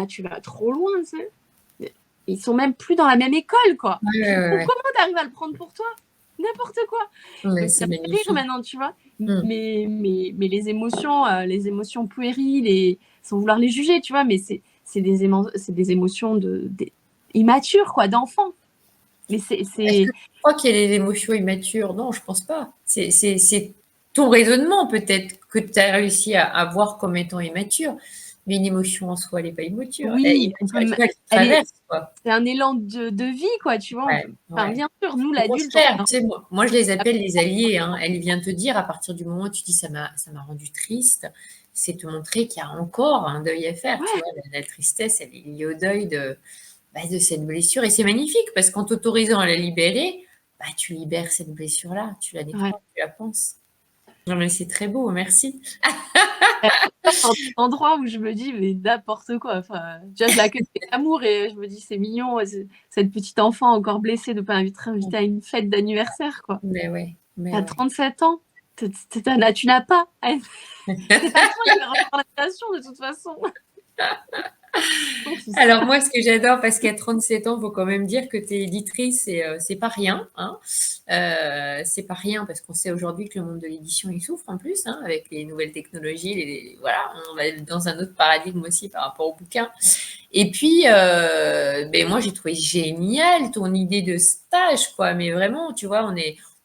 S2: tu vas trop loin, tu sais. Ils sont même plus dans la même école, quoi.
S1: Ouais.
S2: Comment t'arrives à le prendre pour toi? N'importe quoi.
S1: Ouais,
S2: Donc,
S1: c'est
S2: ça me fait rire
S1: magnifique.
S2: maintenant, tu vois.
S1: Mm.
S2: Mais les émotions puériles, et sans vouloir les juger, tu vois, mais c'est des émotions immatures, quoi, d'enfants. Mais
S1: Est-ce que tu crois qu'il y a des émotions immatures? Non, je pense pas. C'est ton raisonnement peut-être que tu as réussi à voir comme étant immature. Mais une émotion en soi, elle n'est pas immature. Elle est
S2: oui,
S1: immature, tu vois, elle te traverse, quoi.
S2: c'est un élan de vie, quoi, tu vois.
S1: Ouais,
S2: Enfin,
S1: ouais.
S2: bien sûr, nous,
S1: Au
S2: l'adulte,
S1: contraire, tu sais, moi, je les appelle les alliés, hein. Elle vient te dire, à partir du moment où tu dis ça m'a rendu triste, c'est te montrer qu'il y a encore un deuil à faire, tu
S2: ouais,
S1: vois. La tristesse, elle est liée au deuil de cette blessure. Et c'est magnifique parce qu'en t'autorisant à la libérer, bah, tu libères cette blessure-là, tu la
S2: ouais.
S1: nettoies, tu la penses. Non, mais c'est très beau, merci.
S2: Un endroit où je me dis, mais n'importe quoi. Enfin, tu vois, je l'accueille avec amour et je me dis, c'est mignon, cette petite enfant encore blessée de ne pas être invitée à une fête d'anniversaire, quoi.
S1: Mais ouais, mais
S2: T'as
S1: ouais.
S2: 37 ans, tu n'as pas. C'est pas toi qui vas recevoir l'invitation de toute façon.
S1: Alors moi, ce que j'adore, parce qu'à 37 ans, il faut quand même dire que tu es éditrice, et c'est pas rien, hein. C'est pas rien parce qu'on sait aujourd'hui que le monde de l'édition, il souffre en plus, hein, avec les nouvelles technologies. Voilà, on va être dans un autre paradigme aussi par rapport au bouquin. Et puis, ben moi, j'ai trouvé génial ton idée de stage, quoi. Mais vraiment, tu vois,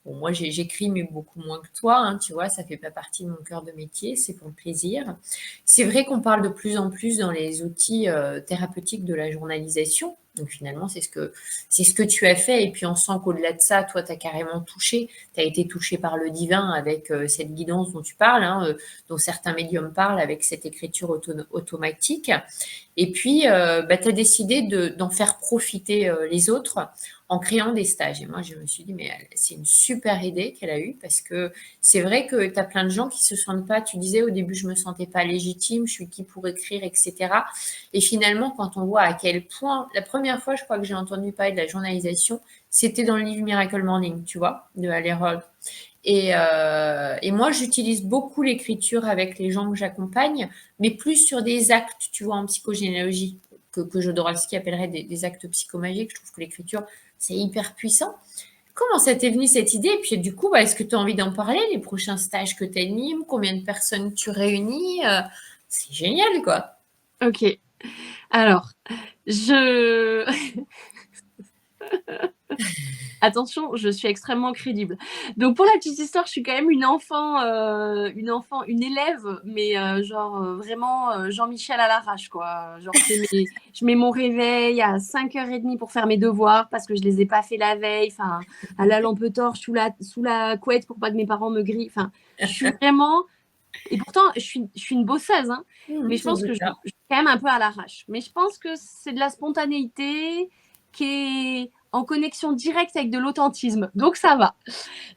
S1: bon, moi, j'écris, mais beaucoup moins que toi, hein, tu vois, ça fait pas partie de mon cœur de métier, c'est pour le plaisir. C'est vrai qu'on parle de plus en plus dans les outils thérapeutiques de la journalisation, Donc finalement, c'est ce que tu as fait. Et puis on sent qu'au-delà de ça, toi, tu as carrément touché. Tu as été touché par le divin avec cette guidance dont tu parles, hein, dont certains médiums parlent avec cette écriture automatique. Et puis, tu as décidé d'en faire profiter les autres en créant des stages. Et moi, je me suis dit, mais c'est une super idée qu'elle a eue parce que c'est vrai que tu as plein de gens qui se sentent pas, tu disais au début, je me sentais pas légitime, je suis qui pour écrire, etc. Et finalement, quand on voit à quel point, la première fois, je crois que j'ai entendu parler de la journalisation, c'était dans le livre Miracle Morning, tu vois, de Hall. Et moi, j'utilise beaucoup l'écriture avec les gens que j'accompagne, mais plus sur des actes, tu vois, en psychogénéalogie, que Jodorowsky appellerait des actes psychomagiques. Je trouve que l'écriture, c'est hyper puissant. Comment ça t'est venu cette idée? Et puis du coup, est-ce que tu as envie d'en parler, les prochains stages que tu animes, combien de personnes tu réunis? C'est génial, quoi.
S2: Ok. Alors, je... Attention, je suis extrêmement crédible. Donc pour la petite histoire, je suis quand même une élève, mais vraiment Jean-Michel à l'arrache, quoi. Genre je mets mon réveil à 5h30 pour faire mes devoirs parce que je les ai pas fait la veille, enfin à la lampe torche sous la couette pour pas que mes parents me grillent. Enfin, je suis vraiment. Et pourtant, je suis une bosseuse, hein. Mais je pense que je suis quand même un peu à l'arrache. Mais je pense que c'est de la spontanéité qui est en connexion directe avec de l'authentisme. Donc, ça va.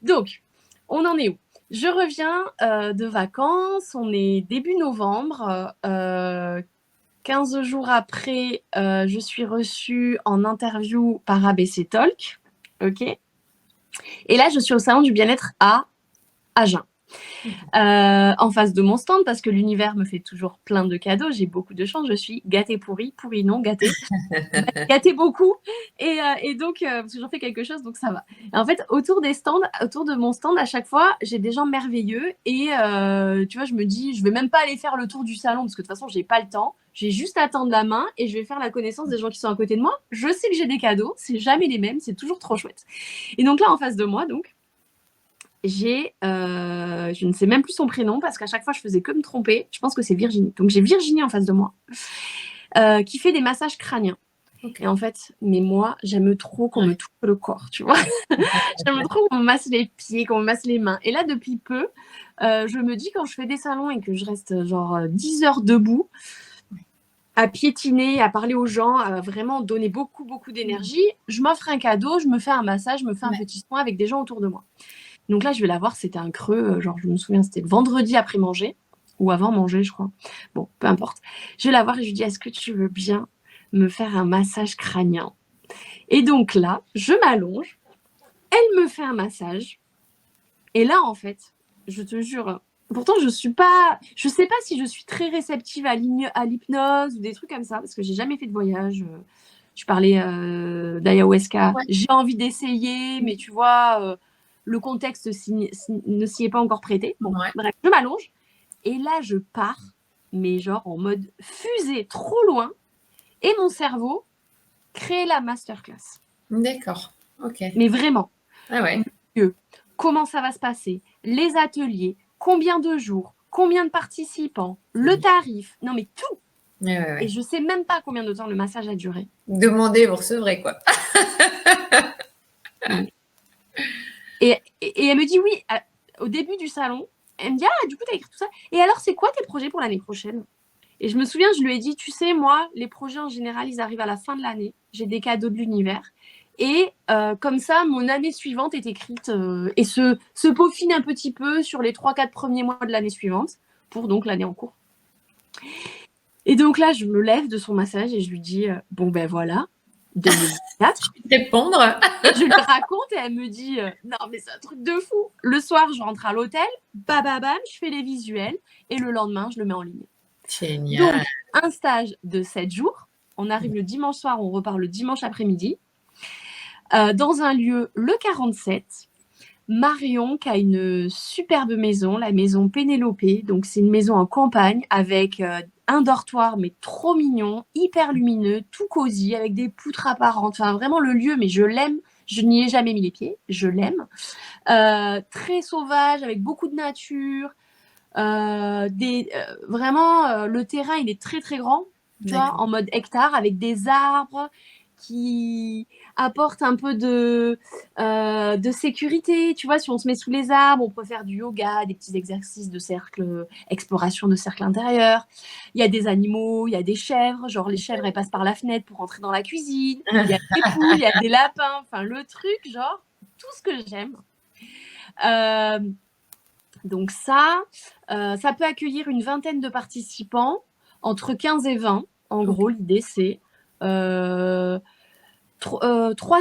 S2: Donc, on en est où? Je reviens de vacances. On est début novembre. 15 jours après, je suis reçue en interview par ABC Talk. OK. Et là, je suis au salon du bien-être à Agen. En face de mon stand parce que l'univers me fait toujours plein de cadeaux. J'ai beaucoup de chance. Je suis gâtée pourrie non gâtée, gâtée beaucoup. Et donc, parce que j'en fais quelque chose, donc ça va. Et en fait, autour de mon stand, à chaque fois, j'ai des gens merveilleux. Et tu vois, je me dis, je vais même pas aller faire le tour du salon parce que de toute façon, j'ai pas le temps. J'ai juste à tendre la main et je vais faire la connaissance des gens qui sont à côté de moi. Je sais que j'ai des cadeaux. C'est jamais les mêmes. C'est toujours trop chouette. Et donc là, en face de moi, donc, je ne sais même plus son prénom parce qu'à chaque fois je faisais que me tromper. Je pense que c'est Virginie. Donc j'ai Virginie en face de moi qui fait des massages crâniens. Okay. Et en fait, mais moi, j'aime trop qu'on me touche le corps, tu vois. J'aime trop qu'on me masse les pieds, qu'on me masse les mains. Et là, depuis peu, je me dis quand je fais des salons et que je reste genre 10 heures debout, à piétiner, à parler aux gens, à vraiment donner beaucoup, beaucoup d'énergie, je m'offre un cadeau, je me fais un massage, je me fais un petit soin avec des gens autour de moi. Donc là, je vais la voir, c'était un creux, genre je me souviens, c'était le vendredi après manger, ou avant manger, je crois. Bon, peu importe. Je vais la voir et je lui dis, est-ce que tu veux bien me faire un massage crânien? Et donc là, je m'allonge, elle me fait un massage, et là, en fait, je te jure, pourtant, je sais pas si je suis très réceptive à l'hypnose ou des trucs comme ça, parce que j'ai jamais fait de voyage. Je parlais d'ayahuasca. Ouais. J'ai envie d'essayer, mais tu vois... le contexte ne s'y est pas encore prêté. Bon, bref, je m'allonge. Et là, je pars, mais genre en mode fusée trop loin. Et mon cerveau crée la masterclass.
S1: D'accord. Ok.
S2: Mais vraiment.
S1: Ah ouais.
S2: Comment ça va se passer? Les ateliers, combien de jours, combien de participants, le tarif. Non, mais tout.
S1: Ouais.
S2: Et je sais même pas combien de temps le massage a duré.
S1: Demandez, vous recevrez, quoi.
S2: Et elle me dit oui, au début du salon, elle me dit, ah, du coup, tu as écrit tout ça. Et alors, c'est quoi tes projets pour l'année prochaine? Et je me souviens, je lui ai dit, tu sais, moi, les projets en général, ils arrivent à la fin de l'année. J'ai des cadeaux de l'univers. Et comme ça, mon année suivante est écrite et se peaufine un petit peu sur les 3-4 premiers mois de l'année suivante, pour donc l'année en cours. Et donc là, je me lève de son massage et je lui dis, bon, ben voilà, 2004.
S1: Répondre.
S2: Je lui raconte et elle me dit non mais c'est un truc de fou. Le soir je rentre à l'hôtel, bam, je fais les visuels et le lendemain je le mets en ligne.
S1: Génial.
S2: Donc un stage de 7 jours. On arrive le dimanche soir, on repart le dimanche après-midi dans un lieu le 47. Marion qui a une superbe maison, la maison Pénélope. Donc c'est une maison en campagne avec un dortoir mais trop mignon, hyper lumineux, tout cosy avec des poutres apparentes. Enfin vraiment le lieu, mais je l'aime. Je n'y ai jamais mis les pieds, je l'aime. Très sauvage, avec beaucoup de nature. Vraiment, le terrain, il est très, très grand, tu vois, en mode hectare, avec des arbres qui apporte un peu de sécurité. Tu vois, si on se met sous les arbres, on peut faire du yoga, des petits exercices de cercle, exploration de cercle intérieur. Il y a des animaux, il y a des chèvres, genre les chèvres, elles passent par la fenêtre pour entrer dans la cuisine. Il y a des poules, il y a des lapins, enfin le truc, genre, tout ce que j'aime. Donc ça peut accueillir une vingtaine de participants, entre 15 et 20. En gros, l'idée, c'est 3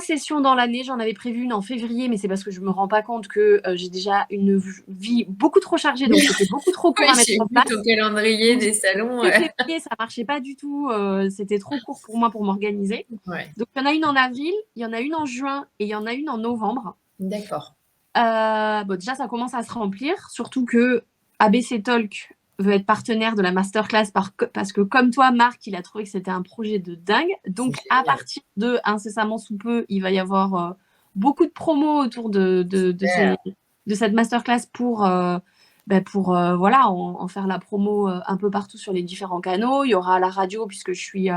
S2: sessions dans l'année. J'en avais prévu une en février, mais c'est parce que je me rends pas compte que j'ai déjà une vie beaucoup trop chargée, donc c'était beaucoup trop court
S1: Oui,
S2: à mettre
S1: j'ai
S2: en
S1: vu
S2: place.
S1: ton calendrier des salons.
S2: Février, ça marchait pas du tout. C'était trop court pour moi pour m'organiser.
S1: Ouais,
S2: Donc il y en a une en avril, il y en a une en juin et il y en a une en novembre.
S1: d'accord.
S2: Bon, déjà, ça commence à se remplir, surtout que ABC Talk veut être partenaire de la masterclass parce que, comme toi, Marc, il a trouvé que c'était un projet de dingue. Donc,
S1: C'est
S2: à
S1: génial.
S2: partir de incessamment sous peu, il va y avoir beaucoup de promos autour
S1: Super.
S2: de cette masterclass pour voilà, en faire la promo un peu partout sur les différents canaux. Il y aura la radio, puisque je suis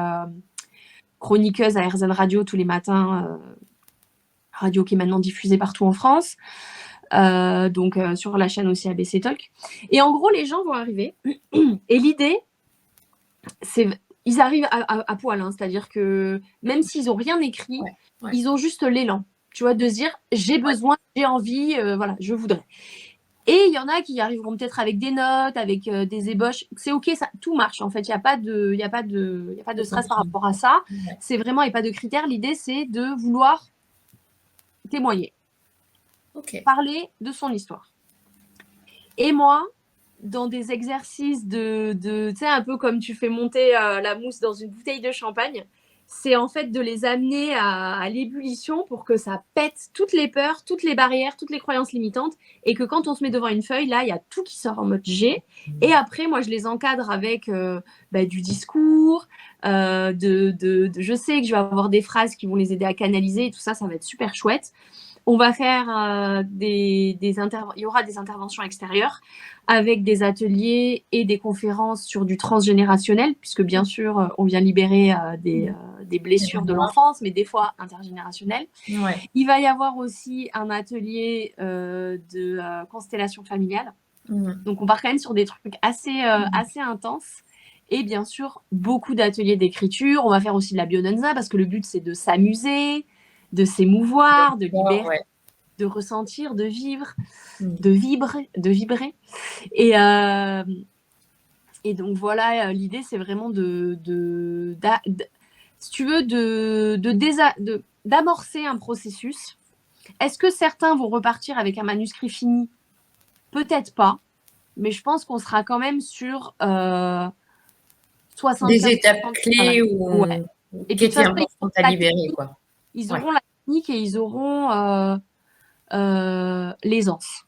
S2: chroniqueuse à RZN Radio tous les matins, radio qui est maintenant diffusée partout en France. Donc sur la chaîne aussi ABC Talk. Et en gros, les gens vont arriver. Et l'idée, c'est ils arrivent à poil, hein, c'est-à-dire que même s'ils n'ont rien écrit,
S1: Ouais, ouais,
S2: ils ont juste l'élan, tu vois, de se dire j'ai
S1: ouais.
S2: besoin, j'ai envie, voilà, je voudrais. Et il y en a qui arriveront peut-être avec des notes, avec des ébauches. C'est ok, ça, tout marche en fait. Il n'y a pas de, il y a pas de, il y a pas de
S1: J'ai
S2: stress par
S1: compris.
S2: rapport à ça.
S1: Ouais.
S2: C'est vraiment, il n'y a pas de critères. L'idée, c'est de vouloir témoigner,
S1: Ok.
S2: parler de son histoire. Et moi, dans des exercices tu sais, un peu comme tu fais monter la mousse dans une bouteille de champagne, c'est en fait de les amener à l'ébullition pour que ça pète toutes les peurs, toutes les barrières, toutes les croyances limitantes, et que quand on se met devant une feuille, là, il y a tout qui sort en mode G. Et après, moi, je les encadre avec du discours, je sais que je vais avoir des phrases qui vont les aider à canaliser, et tout ça, ça va être super chouette. On va faire il y aura des interventions extérieures avec des ateliers et des conférences sur du transgénérationnel, puisque bien sûr, on vient libérer des blessures de l'enfance, mais des fois intergénérationnelles.
S1: Ouais.
S2: Il va y avoir aussi un atelier de constellation familiale. Donc, on part quand même sur des trucs assez intenses. Et bien sûr, beaucoup d'ateliers d'écriture. On va faire aussi de la bionanza parce que le but, c'est de s'amuser, de s'émouvoir, de libérer,
S1: Ouais.
S2: de ressentir, de vivre, de vibrer. Et donc voilà, l'idée, c'est vraiment si tu veux, d'amorcer un processus. Est-ce que certains vont repartir avec un manuscrit fini? Peut-être pas, mais je pense qu'on sera quand même sur 75%
S1: Des étapes
S2: de
S1: clés
S2: travail. Ouais. Et
S1: qui
S2: puis de toute
S1: étaient
S2: façon,
S1: importantes à libérer, quoi.
S2: ils
S1: Ouais.
S2: auront la technique et ils auront l'aisance.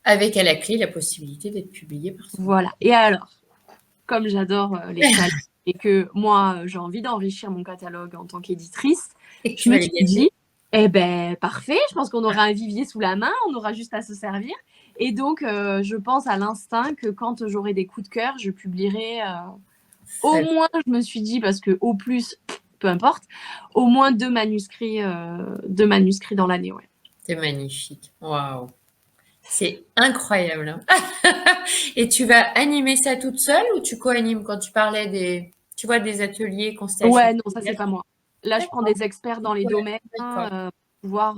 S1: Avec à la clé la possibilité d'être publié par son.
S2: Voilà. Et alors, comme j'adore les challenges et que moi, j'ai envie d'enrichir mon catalogue en tant qu'éditrice,
S1: Et que
S2: je
S1: tu vas
S2: me
S1: les
S2: suis
S1: gâter.
S2: dit, eh ben parfait, je pense qu'on aura un vivier sous la main, on aura juste à se servir. Et donc, je pense à l'instinct que quand j'aurai des coups de cœur, je publierai au moins, je me suis dit, parce que au plus, peu importe, au moins 2 manuscrits dans l'année. Ouais.
S1: C'est magnifique. Waouh. C'est incroyable, hein. Et tu vas animer ça toute seule ou tu co-animes quand tu parlais tu vois, des ateliers constellation
S2: Ouais, non, ça, c'est
S1: familiale?
S2: pas moi. Là, je prends
S1: D'accord.
S2: des experts dans les
S1: Ouais,
S2: domaines
S1: d'accord.
S2: pour pouvoir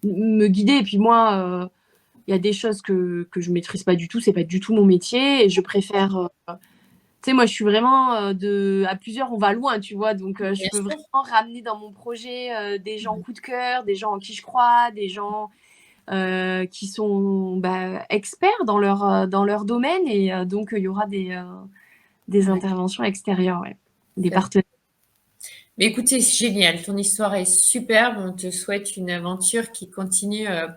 S2: me guider. Et puis moi, il y a des choses que je maîtrise pas du tout, c'est pas du tout mon métier. Et je préfère. Tu sais, moi, je suis vraiment à plusieurs, on va loin, tu vois. Donc, je
S1: Bien
S2: peux
S1: sûr.
S2: vraiment ramener dans mon projet des gens coup de cœur, des gens en qui je crois, des gens qui sont experts dans leur domaine. Et donc, il y aura des
S1: Ouais.
S2: interventions extérieures, ouais. Des
S1: Ça-
S2: partenaires.
S1: Mais écoute, c'est génial. Ton histoire est superbe. On te souhaite une aventure qui continue à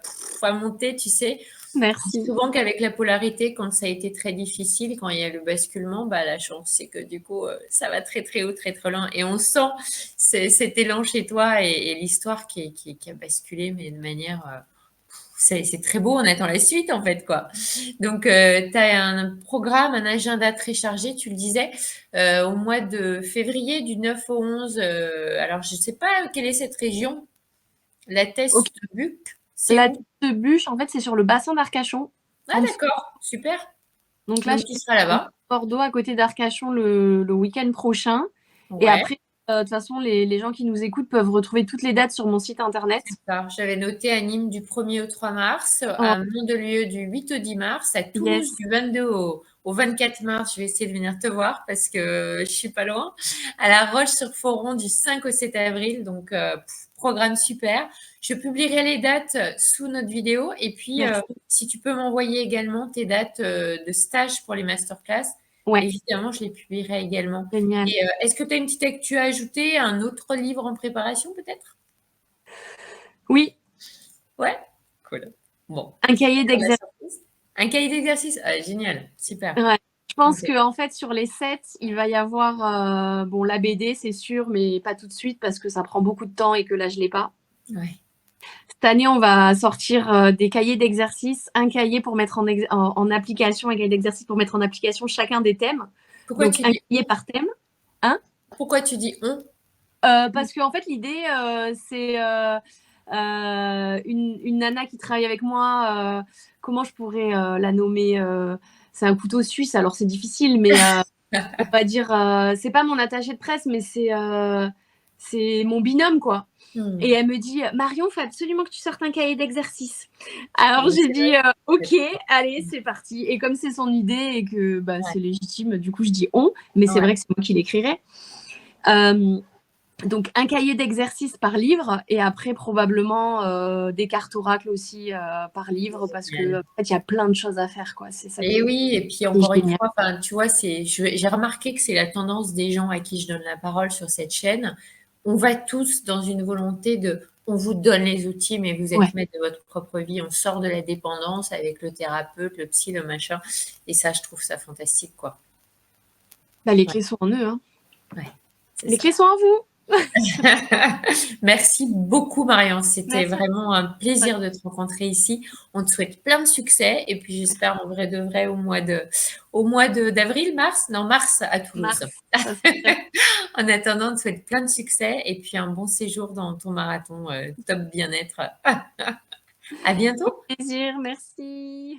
S1: monter, tu sais. On dit
S2: Merci.
S1: souvent qu'avec la polarité, quand ça a été très difficile, quand il y a le basculement, bah, la chance, c'est que du coup, ça va très très haut, très très loin. Et on sent cet élan chez toi et l'histoire qui a basculé, mais de manière c'est très beau, on attend la suite en fait, quoi. Donc, tu as un programme, un agenda très chargé, tu le disais, au mois de février, du 9 au 11. Alors, je ne sais pas quelle est cette région, la
S2: Ok.
S1: Teste-Buc, c'est
S2: La
S1: où?
S2: tête de bûche, en fait, c'est sur le bassin d'Arcachon,
S1: Ah,
S2: en dessous.
S1: d'accord, super.
S2: Donc là,
S1: Donc,
S2: je
S1: tu
S2: suis
S1: seras
S2: à
S1: là-bas.
S2: Bordeaux, à côté d'Arcachon, le week-end prochain. Et
S1: Ouais.
S2: après, de toute façon, les gens qui nous écoutent peuvent retrouver toutes les dates sur mon site internet.
S1: Alors, j'avais noté à Nîmes du 1er au 3 mars,
S2: Oh,
S1: à Mandelieu du 8 au 10 mars, à Toulouse
S2: yes,
S1: du 22 au 24 mars. Je vais essayer de venir te voir parce que je suis pas loin. À La Roche-sur-Foron du 5 au 7 avril. Donc, programme super. Je publierai les dates sous notre vidéo. Et puis,
S2: merci.
S1: si tu peux m'envoyer également tes dates de stage pour les masterclass,
S2: Ouais,
S1: évidemment, je les publierai également.
S2: génial.
S1: Et est-ce que tu as une petite actu à ajouter, un autre livre en préparation peut-être?
S2: Oui,
S1: Ouais, cool. Bon,
S2: un cahier
S1: pour la
S2: d'exercice.
S1: surprise. Un cahier d'exercice? Ah, génial, super.
S2: Ouais. Je pense
S1: OK.
S2: que en fait, sur les 7, il va y avoir bon, la BD, c'est sûr, mais pas tout de suite parce que ça prend beaucoup de temps et que là, je l'ai pas.
S1: Ouais.
S2: Cette année, on va sortir des cahiers d'exercice, un cahier pour mettre en application, un cahier d'exercice pour mettre en application chacun des thèmes.
S1: Pourquoi
S2: Donc,
S1: tu
S2: un
S1: dis
S2: cahier par thème. Hein.
S1: pourquoi tu dis on?
S2: Parce qu'en fait, l'idée, c'est une nana qui travaille avec moi. Comment je pourrais la nommer c'est un couteau suisse, alors c'est difficile, mais on va dire, c'est pas mon attaché de presse, mais c'est mon binôme, quoi. Et
S1: Mmh.
S2: elle me dit, Marion, il faut absolument que tu sortes un cahier d'exercice. Alors
S1: Oui,
S2: j'ai
S1: c'est vrai.
S2: dit, ok, allez, c'est parti. Et comme c'est son idée et que bah,
S1: Ouais,
S2: c'est légitime, du coup je dis on, mais c'est
S1: ouais.
S2: vrai que c'est moi qui l'écrirai. Euh, donc un cahier d'exercice par livre et après probablement des cartes oracles aussi par livre parce que
S1: Génial.
S2: en fait il y a plein de choses à faire quoi. C'est ça
S1: Et oui, et puis
S2: qui est
S1: encore une
S2: génial.
S1: fois, enfin, tu vois, j'ai remarqué que c'est la tendance des gens à qui je donne la parole sur cette chaîne. On va tous dans une volonté on vous donne les outils, mais vous
S2: Ouais.
S1: êtes maître de votre propre vie. On sort de la dépendance avec le thérapeute, le psy, le machin. Et ça, je trouve ça fantastique, quoi.
S2: Bah, les
S1: Ouais,
S2: clés sont en eux. Hein.
S1: ouais, c'est
S2: Les
S1: ça.
S2: clés sont en vous.
S1: Merci beaucoup, Marion. C'était
S2: Merci.
S1: vraiment un plaisir de te rencontrer ici. On te souhaite plein de succès et puis j'espère en vrai de vrai d'avril, mars? Non, mars à Toulouse.
S2: Mars, ça serait bien.
S1: En attendant, on te souhaite plein de succès et puis un bon séjour dans ton marathon, top bien-être. À
S2: Au
S1: bientôt.
S2: plaisir, merci.